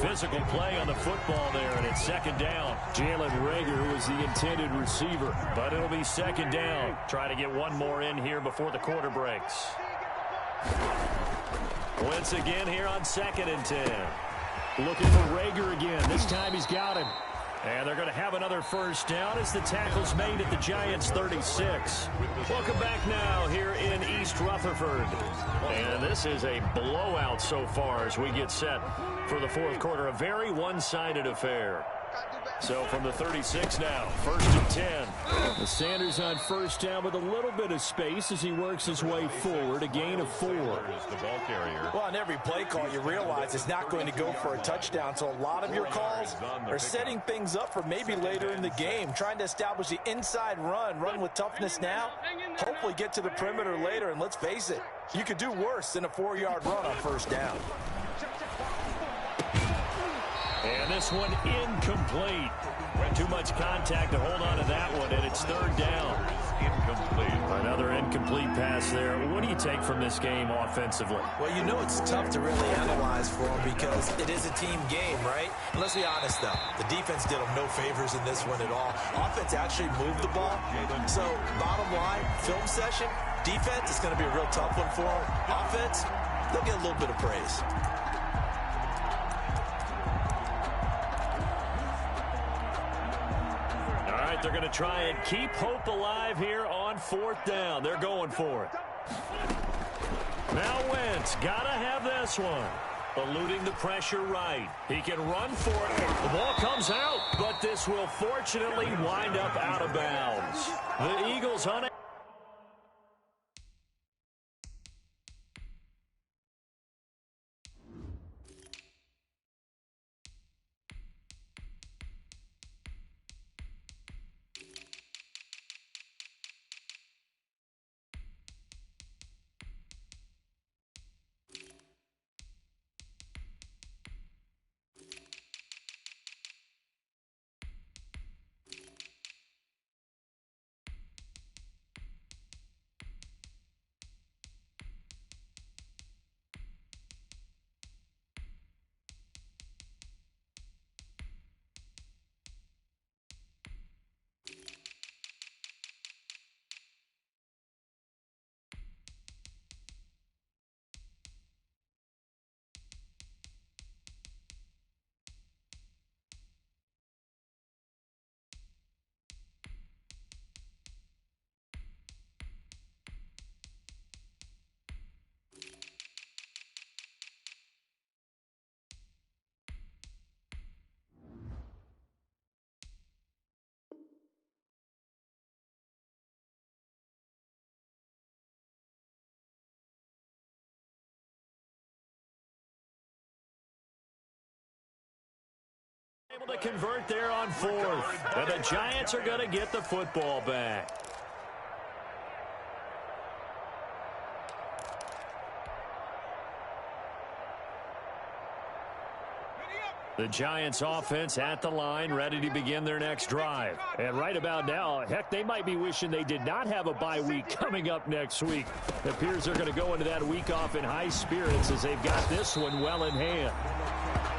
Physical play on the football there, and it's 2nd down. Jalen Reagor, who was the intended receiver, but it'll be 2nd down. Try to get one more in here before the quarter breaks. Wentz again here on 2nd and 10. Looking for Rager again. This time he's got him. And they're going to have another first down as the tackle's made at the Giants' 36. Welcome back now here in East Rutherford. And this is a blowout so far as we get set for the fourth quarter. A very one-sided affair. So from the 36 now, 1st and 10. The Sanders on first down with a little bit of space as he works his way forward. A gain of 4. The ball carrier. Well, on every play call, you realize it's not going to go for a touchdown. So a lot of your calls are setting things up for maybe later in the game, trying to establish the inside run with toughness now, hopefully get to the perimeter later. And let's face it, you could do worse than a 4-yard run on first down. And this one incomplete. Too much contact to hold on to that one, and it's 3rd down. Incomplete. Another incomplete pass there. What do you take from this game offensively? Well, you know it's tough to really analyze for them because it is a team game, right? And let's be honest, though. The defense did them no favors in this one at all. Offense actually moved the ball. So, bottom line, film session, defense is going to be a real tough one for them. Offense, they'll get a little bit of praise. They're going to try and keep hope alive here on 4th down. They're going for it. Now Wentz got to have this one. Eluding the pressure right. He can run for it. The ball comes out, but this will fortunately wind up out of bounds. The Eagles on it. Able to convert there on 4th. And the Giants are going to get the football back. The Giants offense at the line, ready to begin their next drive. And right about now, heck, they might be wishing they did not have a bye week coming up next week. It appears they're going to go into that week off in high spirits as they've got this one well in hand.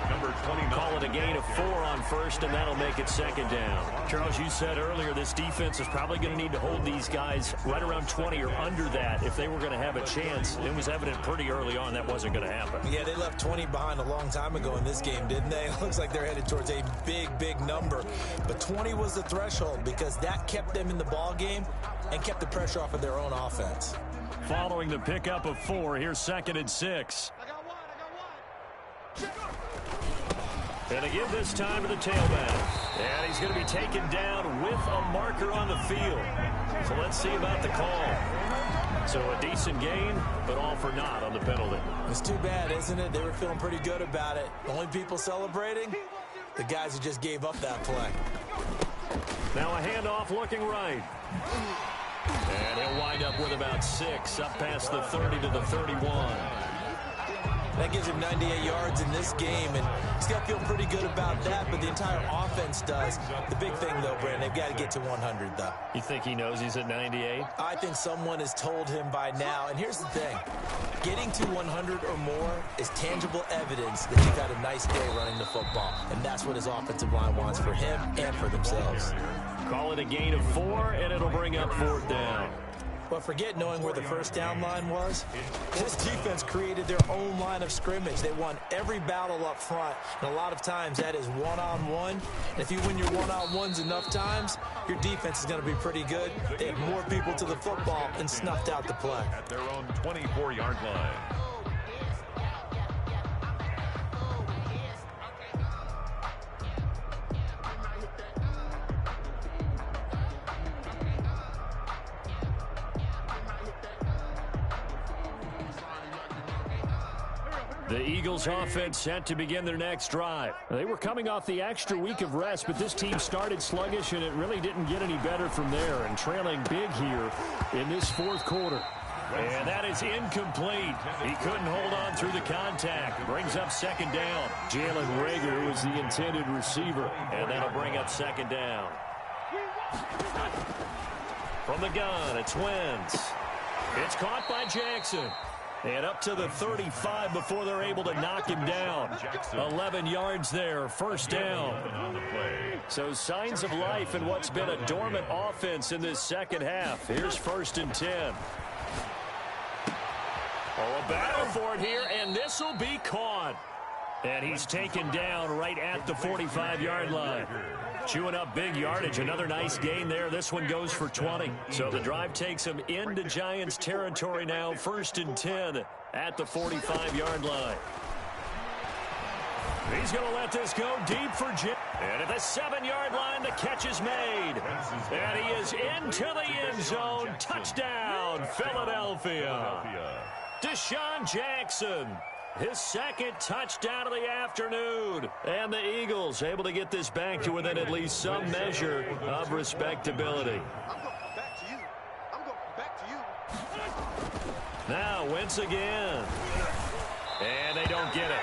Number 29. Call it a gain of 4 on 1st, and that'll make it 2nd down. Charles, you said earlier this defense is probably going to need to hold these guys right around 20 or under that if they were going to have a chance. It was evident pretty early on that wasn't going to happen. Yeah, they left 20 behind a long time ago in this game, didn't they? It looks like they're headed towards a big number. But 20 was the threshold because that kept them in the ball game and kept the pressure off of their own offense. Following the pickup of 4, here's 2nd and 6. And they give this time to the tailback. And he's going to be taken down with a marker on the field. So let's see about the call. So a decent gain, but all for naught on the penalty. It's too bad, isn't it? They were feeling pretty good about it. The only people celebrating, the guys who just gave up that play. Now a handoff looking right. And he'll wind up with about 6, up past the 30 to the 31. That gives him 98 yards in this game, and he's got to feel pretty good about that, but the entire offense does. The big thing, though, Brandon, they've got to get to 100, though. You think he knows he's at 98? I think someone has told him by now, and here's the thing. Getting to 100 or more is tangible evidence that you've had a nice day running the football, and that's what his offensive line wants for him and for themselves. Call it a gain of 4, and it'll bring up 4th down. Well, forget knowing where the first down line was. This defense created their own line of scrimmage. They won every battle up front, and a lot of times that is one-on-one. And if you win your one-on-ones enough times, your defense is going to be pretty good. They had more people to the football and snuffed out the play. At their own 24-yard line. The Eagles offense set to begin their next drive. They were coming off the extra week of rest, but this team started sluggish, and it really didn't get any better from there, and trailing big here in this fourth quarter. And that is incomplete. He couldn't hold on through the contact. Brings up second down. Jalen Reagor was the intended receiver, and that'll bring up second down. From the gun, it's Wentz. It's caught by Jackson. And up to the 35 before they're able to knock him down. 11 yards there, first down. So signs of life in what's been a dormant offense in this second half. Here's 1st and 10. Oh, a battle for it here, and this will be caught. And he's taken down right at the 45-yard line. Chewing up big yardage. Another nice gain there. This one goes for 20. So the drive takes him into Giants territory now. 1st and 10 at the 45-yard line. He's going to let this go deep for Jim. And at the 7-yard line, the catch is made. And he is into the end zone. Touchdown, Philadelphia. Deshaun Jackson. His second touchdown of the afternoon. And the Eagles able to get this back to within at least some measure of respectability. I'm going back to you. Now Wentz again. And they don't get it.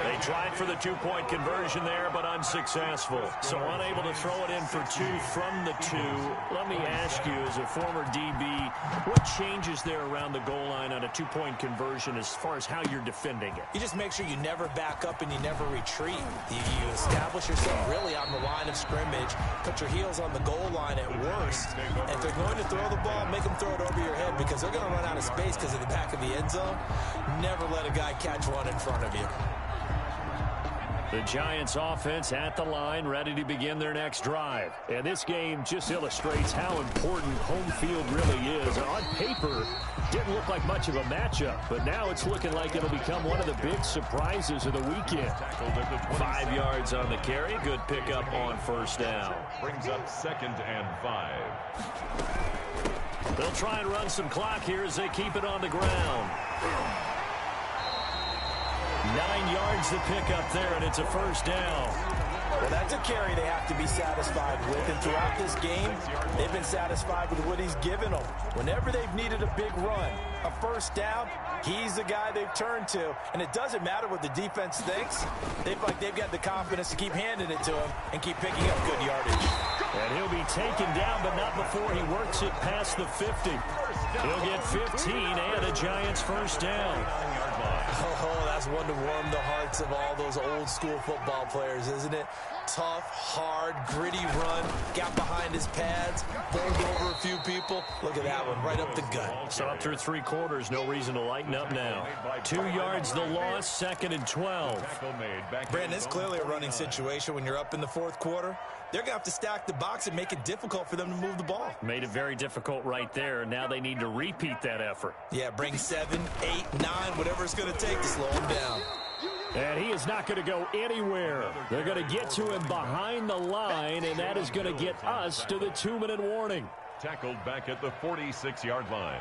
They tried for the two-point conversion there, but unsuccessful. So unable to throw it in for 2 from the 2. Let me ask you, as a former DB, what changes there around the goal line on a two-point conversion as far as how you're defending it? You just make sure you never back up and you never retreat. You establish yourself really on the line of scrimmage, put your heels on the goal line at worst. And if they're going to throw the ball, make them throw it over your head because they're going to run out of space because of the back of the end zone. Never let a guy catch one in front of you. The Giants offense at the line, ready to begin their next drive. And this game just illustrates how important home field really is. On paper, didn't look like much of a matchup, but now it's looking like it'll become one of the big surprises of the weekend. 5 yards on the carry. Good pickup on first down. Brings up 2nd and 5. They'll try and run some clock here as they keep it on the ground. 9 yards to pick up there, and it's a first down. Well, that's a carry they have to be satisfied with, and throughout this game, they've been satisfied with what he's given them. Whenever they've needed a big run, a first down, he's the guy they've turned to, and it doesn't matter what the defense thinks. They've got the confidence to keep handing it to him and keep picking up good yardage. And he'll be taken down, but not before he works it past the 50. He'll get 15 and a Giants first down. Oh, that's one to warm the hearts of all those old school football players, isn't it? Tough, hard, gritty run, got behind his pads, bowled over a few people. Look at that one, right up the gut. So up through 3 quarters, no reason to lighten up now. 2 yards the loss, 2nd and 12. Brandon, it's clearly a running situation when you're up in the 4th quarter. They're going to have to stack the box and make it difficult for them to move the ball. Made it very difficult right there. Now they need to repeat that effort. Yeah, bring 7, 8, 9, whatever it's going to take to slow him down. And he is not going to go anywhere. They're going to get to him behind the line, and that is going to get us to the 2-minute warning. Tackled back at the 46-yard line.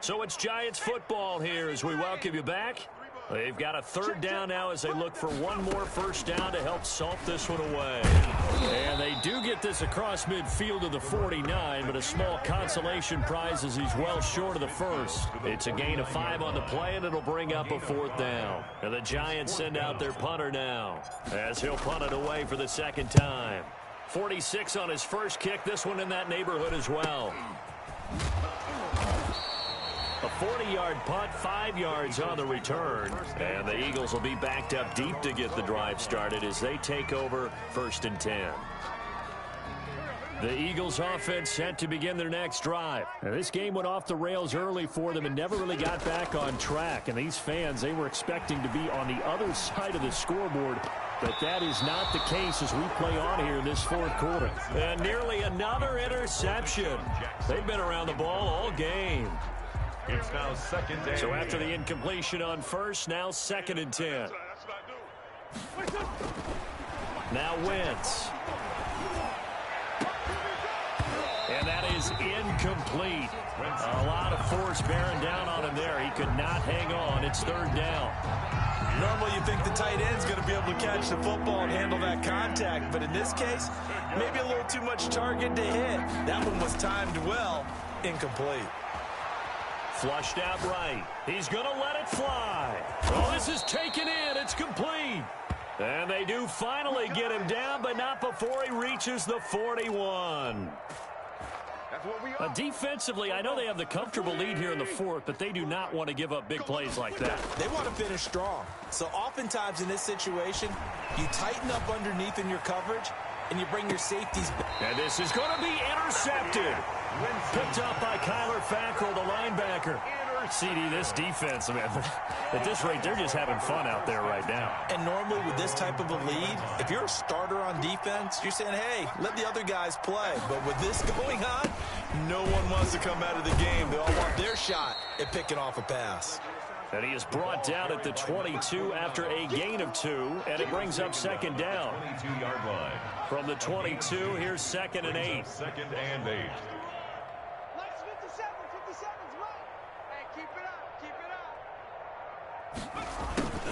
So it's Giants football here as we welcome you back. They've got a 3rd down now as they look for one more first down to help salt this one away. And they do get this across midfield to the 49, but a small consolation prize as he's well short of the first. It's a gain of 5 on the play, and it'll bring up a 4th down. And the Giants send out their punter now as he'll punt it away for the 2nd time. 46 on his first kick, this one in that neighborhood as well. A 40-yard punt, 5 yards on the return. And the Eagles will be backed up deep to get the drive started as they take over 1st and 10. The Eagles offense set to begin their next drive. Now, this game went off the rails early for them and never really got back on track. And these fans, they were expecting to be on the other side of the scoreboard. But that is not the case as we play on here in this 4th quarter. And nearly another interception. They've been around the ball all game. It's now 2nd and So after the incompletion on 1st, now 2nd and 10. Now Wentz. And that is incomplete. A lot of force bearing down on him there. He could not hang on. It's 3rd down. Normally you think the tight end's going to be able to catch the football and handle that contact, but in this case, maybe a little too much target to hit. That one was timed well. Incomplete. Flushed out right. He's going to let it fly. Oh, this is taken in. It's complete. And they do finally get him down, but not before he reaches the 41. Defensively, I know they have the comfortable lead here in the 4th, but they do not want to give up big plays like that. They want to finish strong. So oftentimes in this situation, you tighten up underneath in your coverage, and you bring your safeties back. And this is going to be intercepted. Picked up by Kyler Fackrell, the linebacker. CD, this defense, man, at this rate, they're just having fun out there right now. And normally with this type of a lead, if you're a starter on defense, you're saying, hey, let the other guys play. But with this going on, no one wants to come out of the game. They all want their shot at picking off a pass. And he is brought down at the 22 after a gain of 2, and it brings up 2nd down. 22-yard line. From the 22, here's 2nd and 8. 2nd and 8. Let's 57, 57's right. Hey, keep it up, keep it up.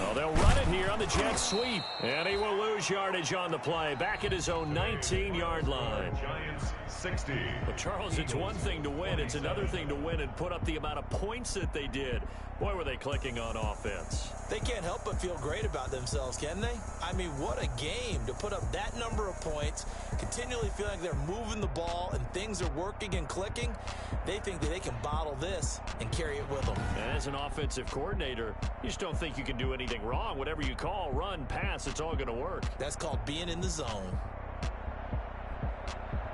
Oh, they'll run it here on the jet sweep. And he will lose yardage on the play. Back at his own 19-yard line. Giants 60. But Charles, it's one thing to win. It's another thing to win and put up the amount of points that they did. Boy, were they clicking on offense. They can't help but feel great about themselves, can they? I mean, what a game to put up that number of points, continually feeling like they're moving the ball and things are working and clicking. They think that they can bottle this and carry it with them. And as an offensive coordinator, you just don't think you can do anything wrong. Whatever you call, run, pass, it's all going to work. That's called being in the zone.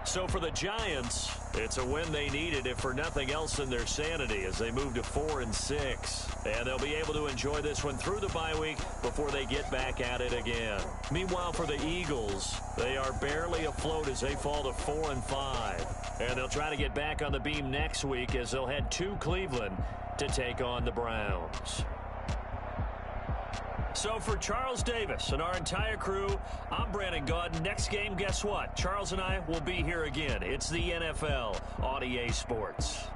So for the Giants, it's a win they needed, if for nothing else than their sanity, as they move to 4 and 6. And they'll be able to enjoy this one through the bye week before they get back at it again. Meanwhile, for the Eagles, they are barely afloat as they fall to 4 and 5. And they'll try to get back on the beam next week as they'll head to Cleveland to take on the Browns. So for Charles Davis and our entire crew, I'm Brandon Gaudin. Next game, guess what? Charles and I will be here again. It's the NFL on EA Sports.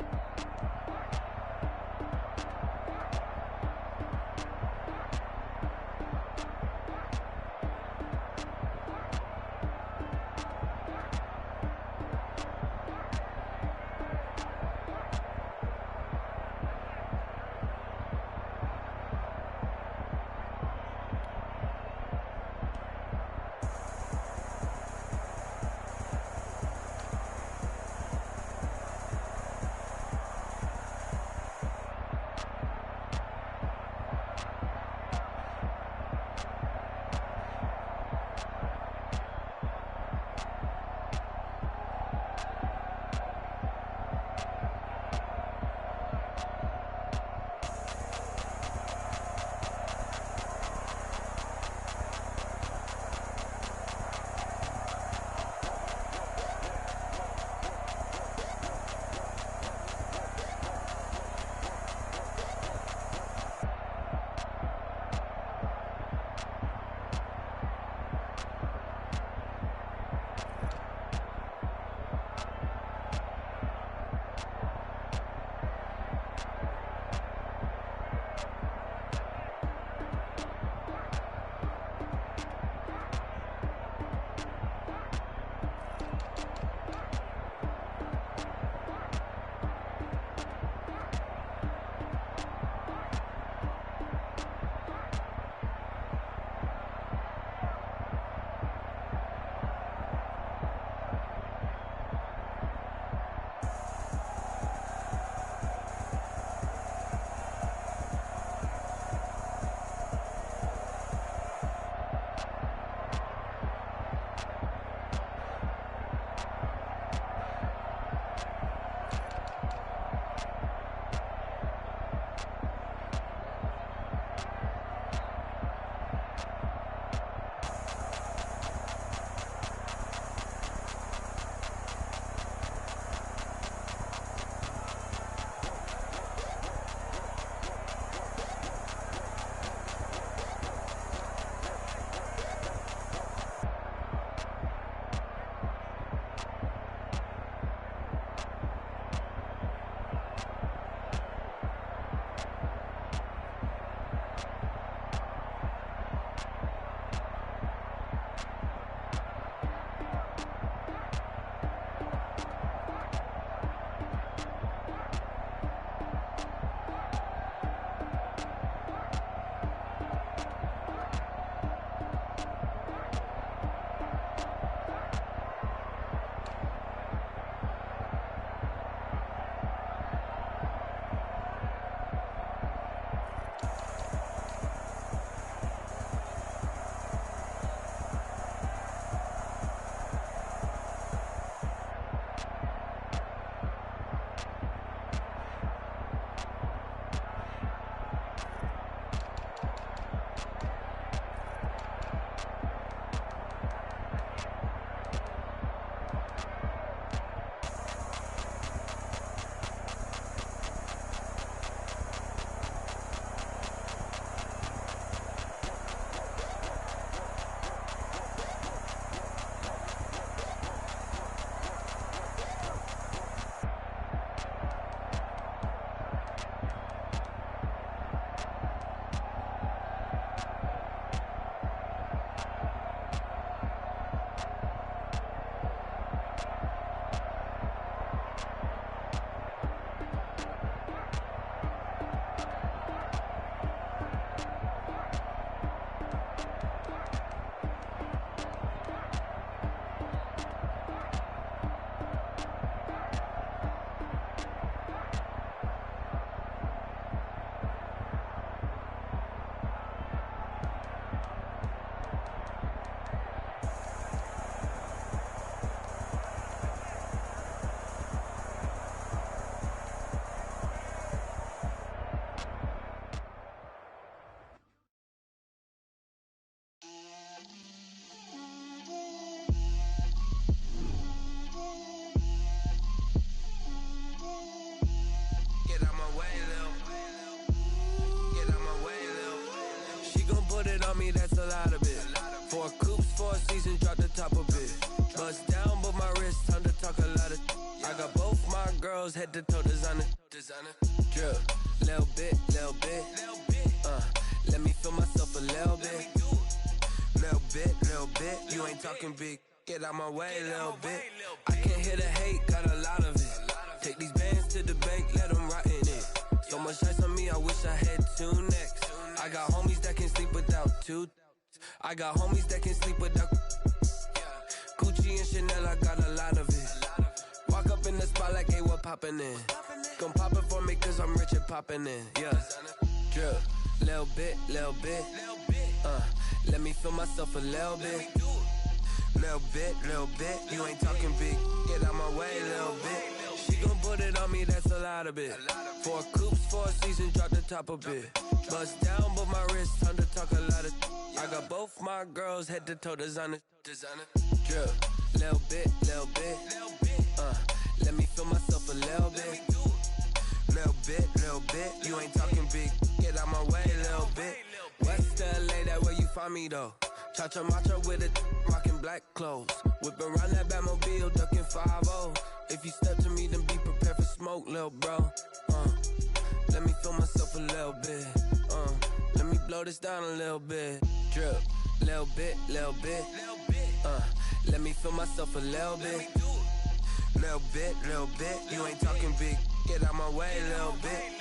me, that's a lot of it. 4 coops, 4 seasons, drop the top a bit. Bust down, but my wrist, time to talk a lot of. I got both my girls head to toe designer. Drip, little bit. Let me feel myself a little bit. Little bit. You ain't talking big. Get out my way, little bit. I can't hear the hate, got a lot of it. Take these bands to the bank, let them rot in it. So much ice on me, I wish I had 2 necks. I got homies that can sleep without 2. I got homies that can sleep without Gucci and Chanel, I got a lot of it. Walk up in the spot like, hey, what poppin' in? Gon' pop it for me cause I'm rich and poppin' in, yeah. Drip, little bit. Let me feel myself a little bit. Little bit. You ain't talking big. Get out my way, little bit. She gon' put it on me, that's a lot of it. 4 coops, 4 seasons, drop the top a bit. Bust down, but my wrist, time to talk a lot of. I got both my girls head to toe designer. Drip, little bit. Let me feel myself a little bit. Little bit. You ain't talking big. Get out my way, little bit. West LA, that where you find me though. Cha-cha matcha with it, rockin' black clothes. Whip around that Batmobile, duckin' 5-0. If you step to me, then be prepared for smoke, lil' bro. Let me feel myself a little bit. Let me blow this down a little bit. Drip, little bit. Let me feel myself a little bit. Little bit. You ain't talking big. Get out my way, little bit.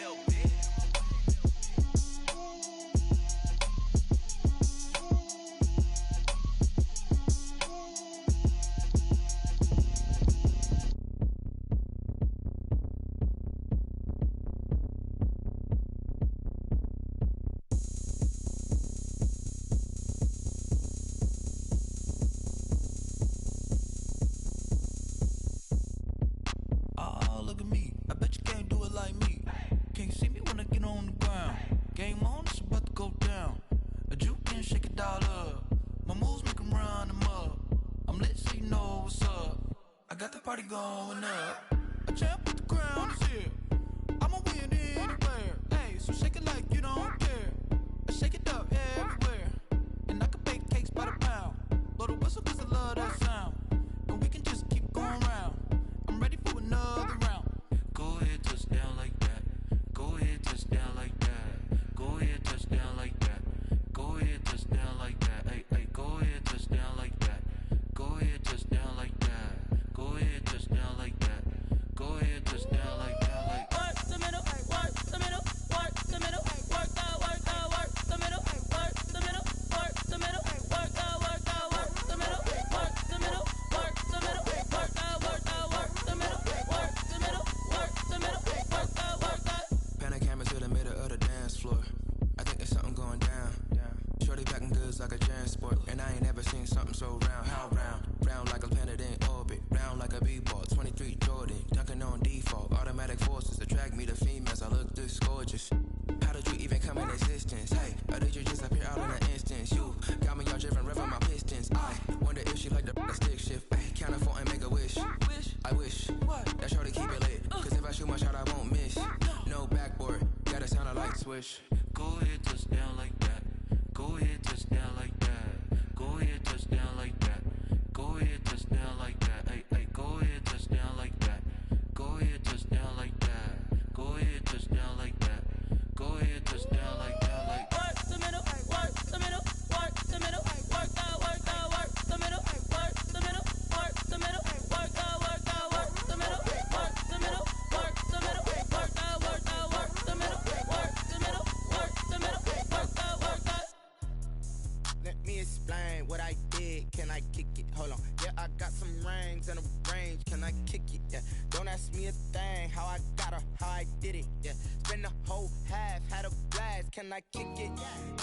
Can I kick it?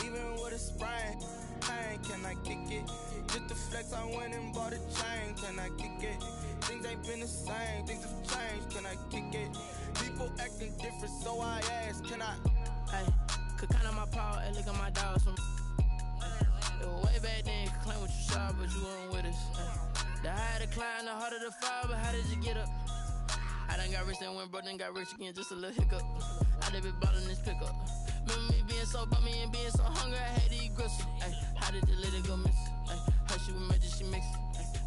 Even with a sprain, pain, can I kick it? Just to flex, I went and bought a chain. Can I kick it? Things ain't been the same, things have changed. Can I kick it? People acting different, so I ask, can I? Hey, could count on my power, and look at my dogs. Way back then, you could claim what you saw, but you weren't with us. The higher the climb, the harder the fall, but how did you get up? I done got rich, then went broke, then got rich again, just a little hiccup. I did be ballin' this pickup. Remember me being so bummy and being so hungry, I had to eat gristle. Ay, how did the lady go miss? Ay, how she was magic, she mixed.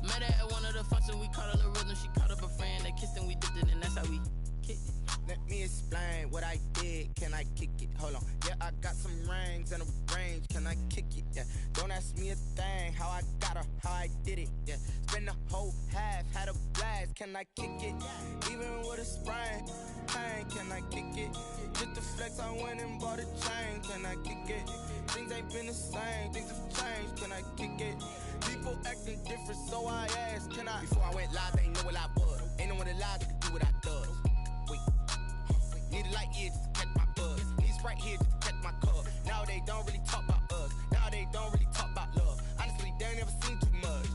Met her at one of the functions, we caught a little rhythm. She caught up a friend, they kissed and we dipped it, and that's how we kicked it. Let me explain what I did. Can I kick it? Hold on. Yeah, I got some rings and a range. Can I kick it? Yeah. Don't ask me a thing. How I got her, how I did it. Yeah. Spend the whole half, had a blast. Can I kick it? Even with a sprain. Pain, can I kick it? Just the flex, I went and bought a chain. Can I kick it? Things ain't been the same. Things have changed. Can I kick it? People acting different, so I asked, can I? Before I went live, they ain't know what I was. Ain't no one alive that could do what I does. Wait. Need a light here just to catch my buzz. Need Sprite here just to catch my cup. Now they don't really talk about us. Now they don't really talk about love. Honestly, they ain't never seen too much.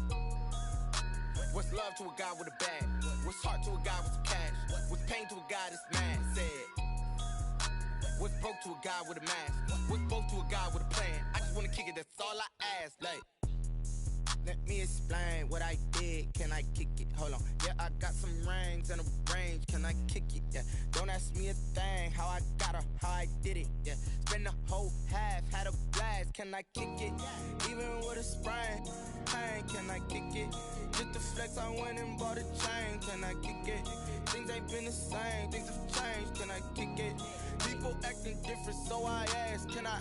What's love to a guy with a bag? What's heart to a guy with some cash? What's pain to a guy that's mad? Said. What's broke to a guy with a mask? What's both to a guy with a plan? I just wanna kick it, that's all I ask. Like, let me explain what I did. Can I kick it? Hold on. Yeah, I got some rings and a range. Can I kick it? Yeah. Don't ask me a thing. How I got her, how I did it. Yeah. Spend the whole half, had a blast. Can I kick it? Even with a sprain. Pain, can I kick it? Just the flex, I went and bought a chain. Can I kick it? Things ain't been the same. Things have changed. Can I kick it? People acting different, so I ask, can I?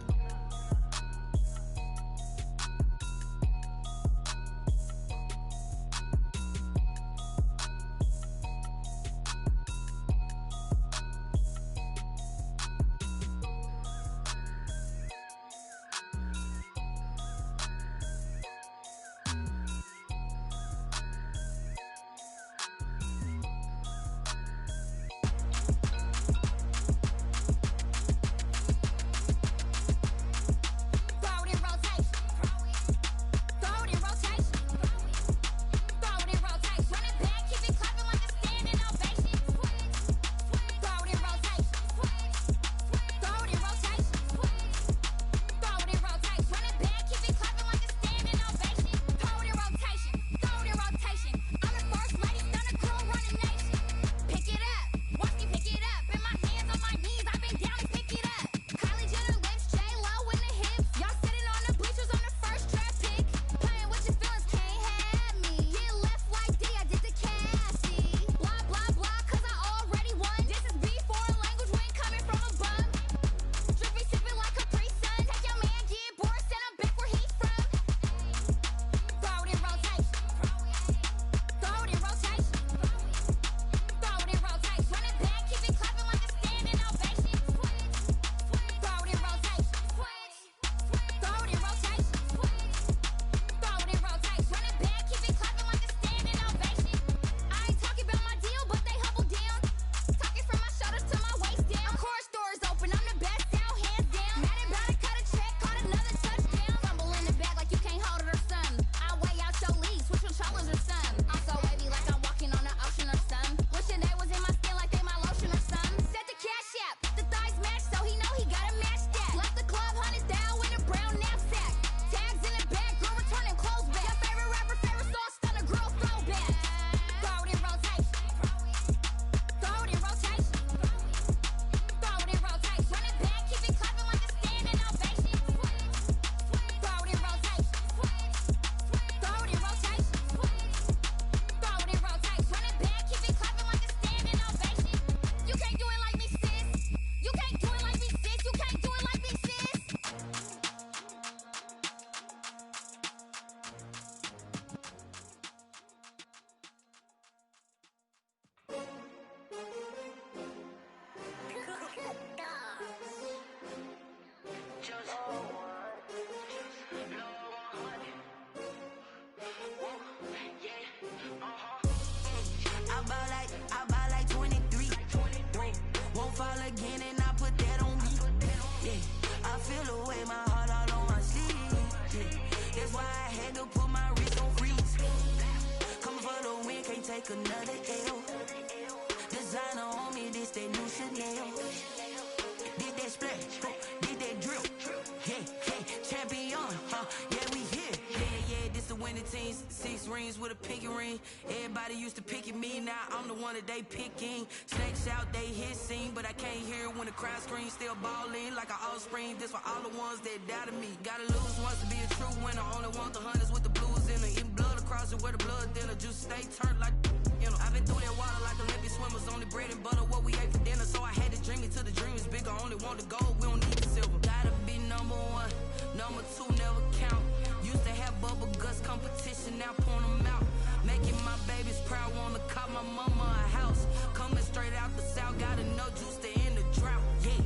With a pinky ring. Everybody used to pick at me, now I'm the one that they picking. Snakes out, they hissing, but I can't hear when the crowd screams. Still balling like an offspring. This for all the ones that doubted me. Gotta lose once to be a true winner. Only want the hunters with the blues in it. Eating blood across it where the blood dinner. Juice stay turned like, you know. I've been through that water like Olympic swimmers. Only bread and butter, what we ate for dinner. So I had to dream it till the dream is bigger. Only want the gold, we don't need the silver. Gotta be number one, number two never count. Used to have bubble guts competition, now point them out. Making my babies proud, wanna call my mama a house. Coming straight out the south, gotta know juice to end the drought. Yeah.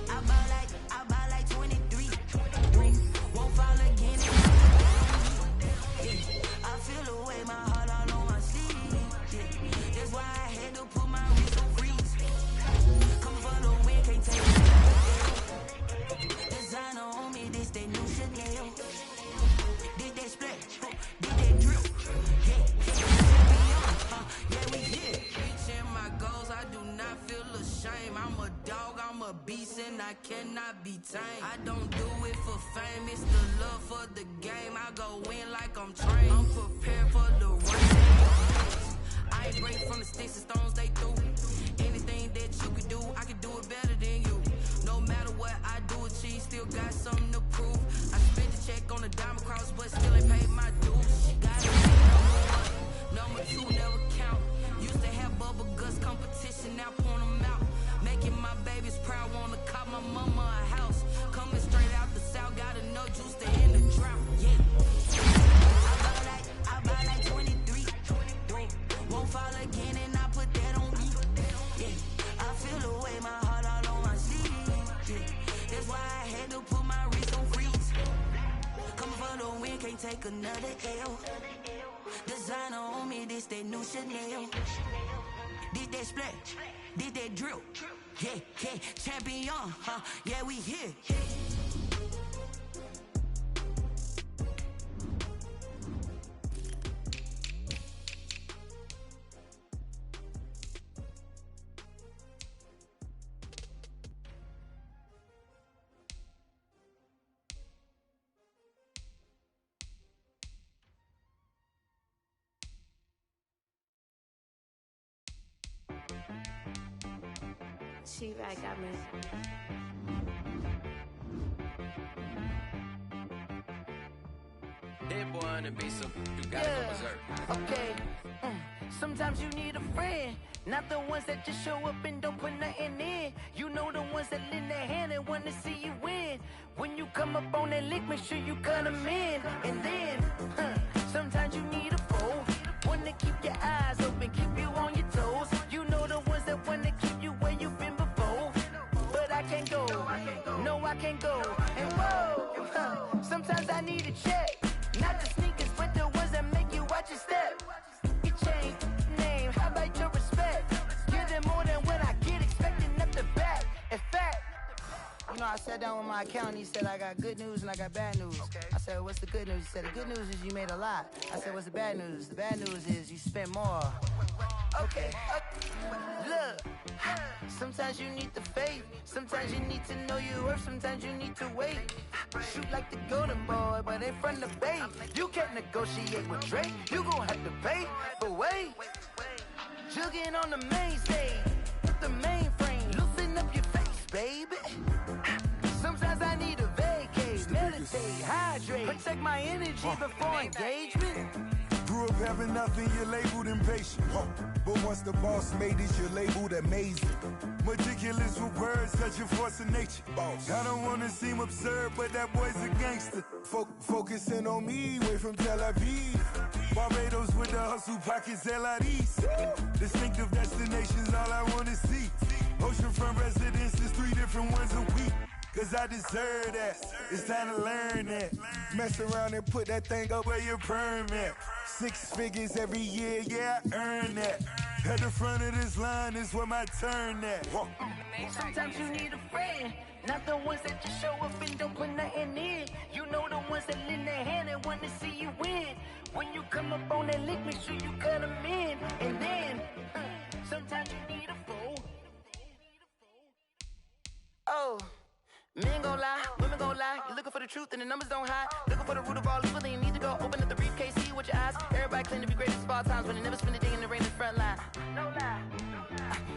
I buy like 23. Won't fall again. Yeah. I feel the way, my heart all on my sleeve. Yeah. That's why I had to put my wrist on freeze. Come for the win, can't take it. Designer on me, this they new Chanel. Did they split? Did they drill? Yeah, we here. Reaching my goals, I do not feel ashamed. I'm a dog, I'm a beast, and I cannot be tamed. I don't do it for fame, it's the love for the game. I go in like I'm trained. I'm prepared for the race. I ain't break from the sticks and stones they threw. Anything that you could do, I could do it better than you. No matter what I do achieve, still got something to prove. I spent the check on the diamond cross, but still ain't paid my dues. Gotta be number one, number two never count. Used to have bubble guts competition, now point them out. Making my babies proud, wanna call my mama a house. Coming straight out the south, gotta know juice to end the drought. Yeah. I buy like 23. Won't fall again, and I put that on me. Yeah. I feel the way, my heart all on my sleeve. Yeah. That's why I had to put my wrist on freeze. Coming for the win, can't take another L. Designer on me, this that new Chanel. Did that split? Did that drill? Yeah, yeah, champion, huh? Yeah, we here. She right, got me. Dead boy on the beat, so you gotta go berserk. Okay. Sometimes you need a friend, not the ones that just show up and don't put nothing in. You know the ones that lend their hand and want to see you win. When you come up on that lick, make sure you cut them in. And then, sometimes you need a foe, one to keep your eyes open, keep you on your toes. You know the ones that want to keep you where you've been before. But I can't go, no I can't go. And whoa, sometimes I need a check. Not the sneakers, but the ones that make you watch your step. Your chain, name, how about your respect? Give them more than what I get, expecting up the back. In fact, you know, I sat down with my accountant, he said I got good news and I got bad news. I said, what's the good news? He said, the good news is you made a lot. I said, what's the bad news? The bad news is you spent more. Okay, look, sometimes you need the faith, sometimes you need to know your worth, sometimes you need to wait. Shoot like the golden boy, but in front of Bay. You can't negotiate with Drake, you gon' have to pay. But wait, jugging on the main stage, the mainframe, loosen up your face, baby. Sometimes I need a vacate, meditate, hydrate, protect my energy before engagement. Grew up having nothing, you're labeled impatient. But once the boss made it, you're labeled amazing. Meticulous with words, such a force of nature. I don't wanna seem absurd, but that boy's a gangster. Focusing on me, way from Tel Aviv. Barbados with the hustle pockets, LIDs. Distinctive destinations, all I wanna see. Oceanfront residences, 3 different ones a week. Cause I deserve that, it's time to learn that. Mess around and put that thing up where your permit. 6 figures every year, yeah, I earn that. At the front of this line is where my turn at. Sometimes you need a friend, not the ones that just show up and don't put nothing in. You know the ones that lend their hand and want to see you win. When you come up on that lick, make sure you cut them in. And then, sometimes you need a fool. Oh. Men gon' lie, women gon' lie, lie. You're looking for the truth and the numbers don't hide. Looking for the root of all evil, then you need to go open up the briefcase, see with your eyes. Everybody claim to be greatest of all times, but they never spend a day in the rain in the front line. No lie.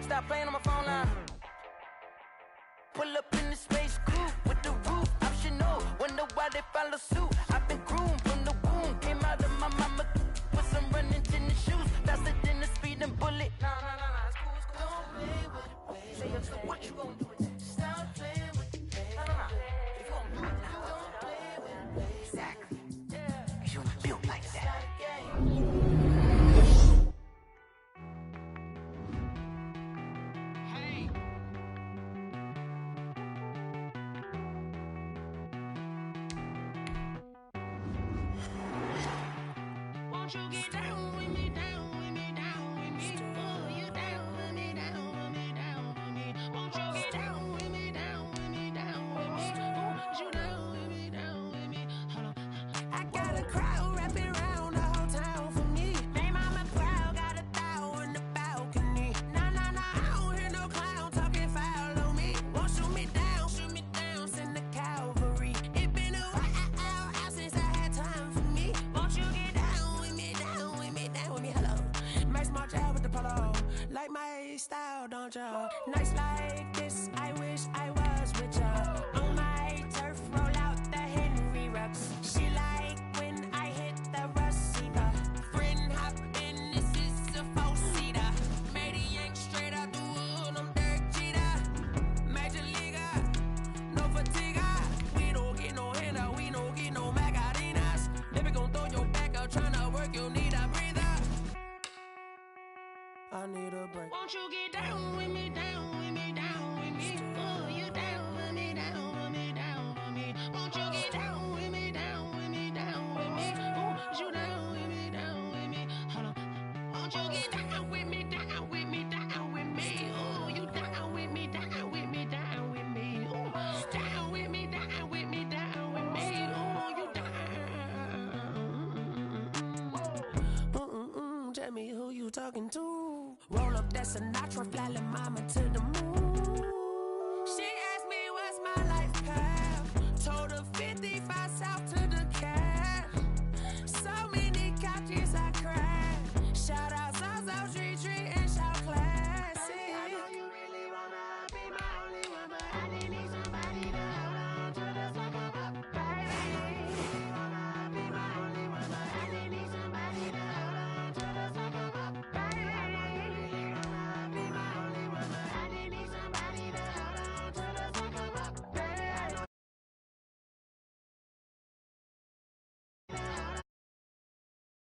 Stop playing on my phone line. Pull up in the space coupe with the roof optional. Wonder why they follow suit. I've been groomed from the womb. Came out of my mama with some running tennis shoes. Faster than the speeding bullet. No, it's cool, it's cool. Don't play with it, baby. Say what you gonna do with that? Stop playing with it, baby. No. If you gonna do it, now don't play with it, baby. Exactly. Cause you ain't built like that. Won't you get down with me, down with me, down with me? Oh, you down with me, down with me, down with me. Won't you get down with me, down with me, down with me? Oh, you down with me, down with me? Hold on. I got a crowd wrapping around the whole town for me. They mama proud, got 1,000 in the balcony. Nah, I don't hear no clown talking foul on me. Won't shoot me down, send the cavalry. It been a while since I had time for me. Won't you get down with me, down with me, down with me? Hello. Max March out with the polo. Like my style, don't ya? Nights like this, I wish I was with ya. On my turf, roll out the Henry Rux. She like when I hit the receiver. Friend hop in, this is a 4-seater. Made a yank straight out the wood, I'm Derek Jeter. Major leaguer, no fatigue. We don't get no handout, we don't get no Macarinas. Never gon' throw your back out, tryna work, you need a breather. I need a break. Won't you get down with me, down with me, down with me? Oh, you down with me, down with me, down with me? Won't you get down with me, down with me, down with me? Oh, you down with me, down with me? Hold on. Won't you get down with me, down with me, down with me? Oh, you down with me, down with me, down with me? Oh, down with me, down with me, down with me? Oh, you down. Tell me who you talking to. Roll up that Sinatra, fly la mama to the moon.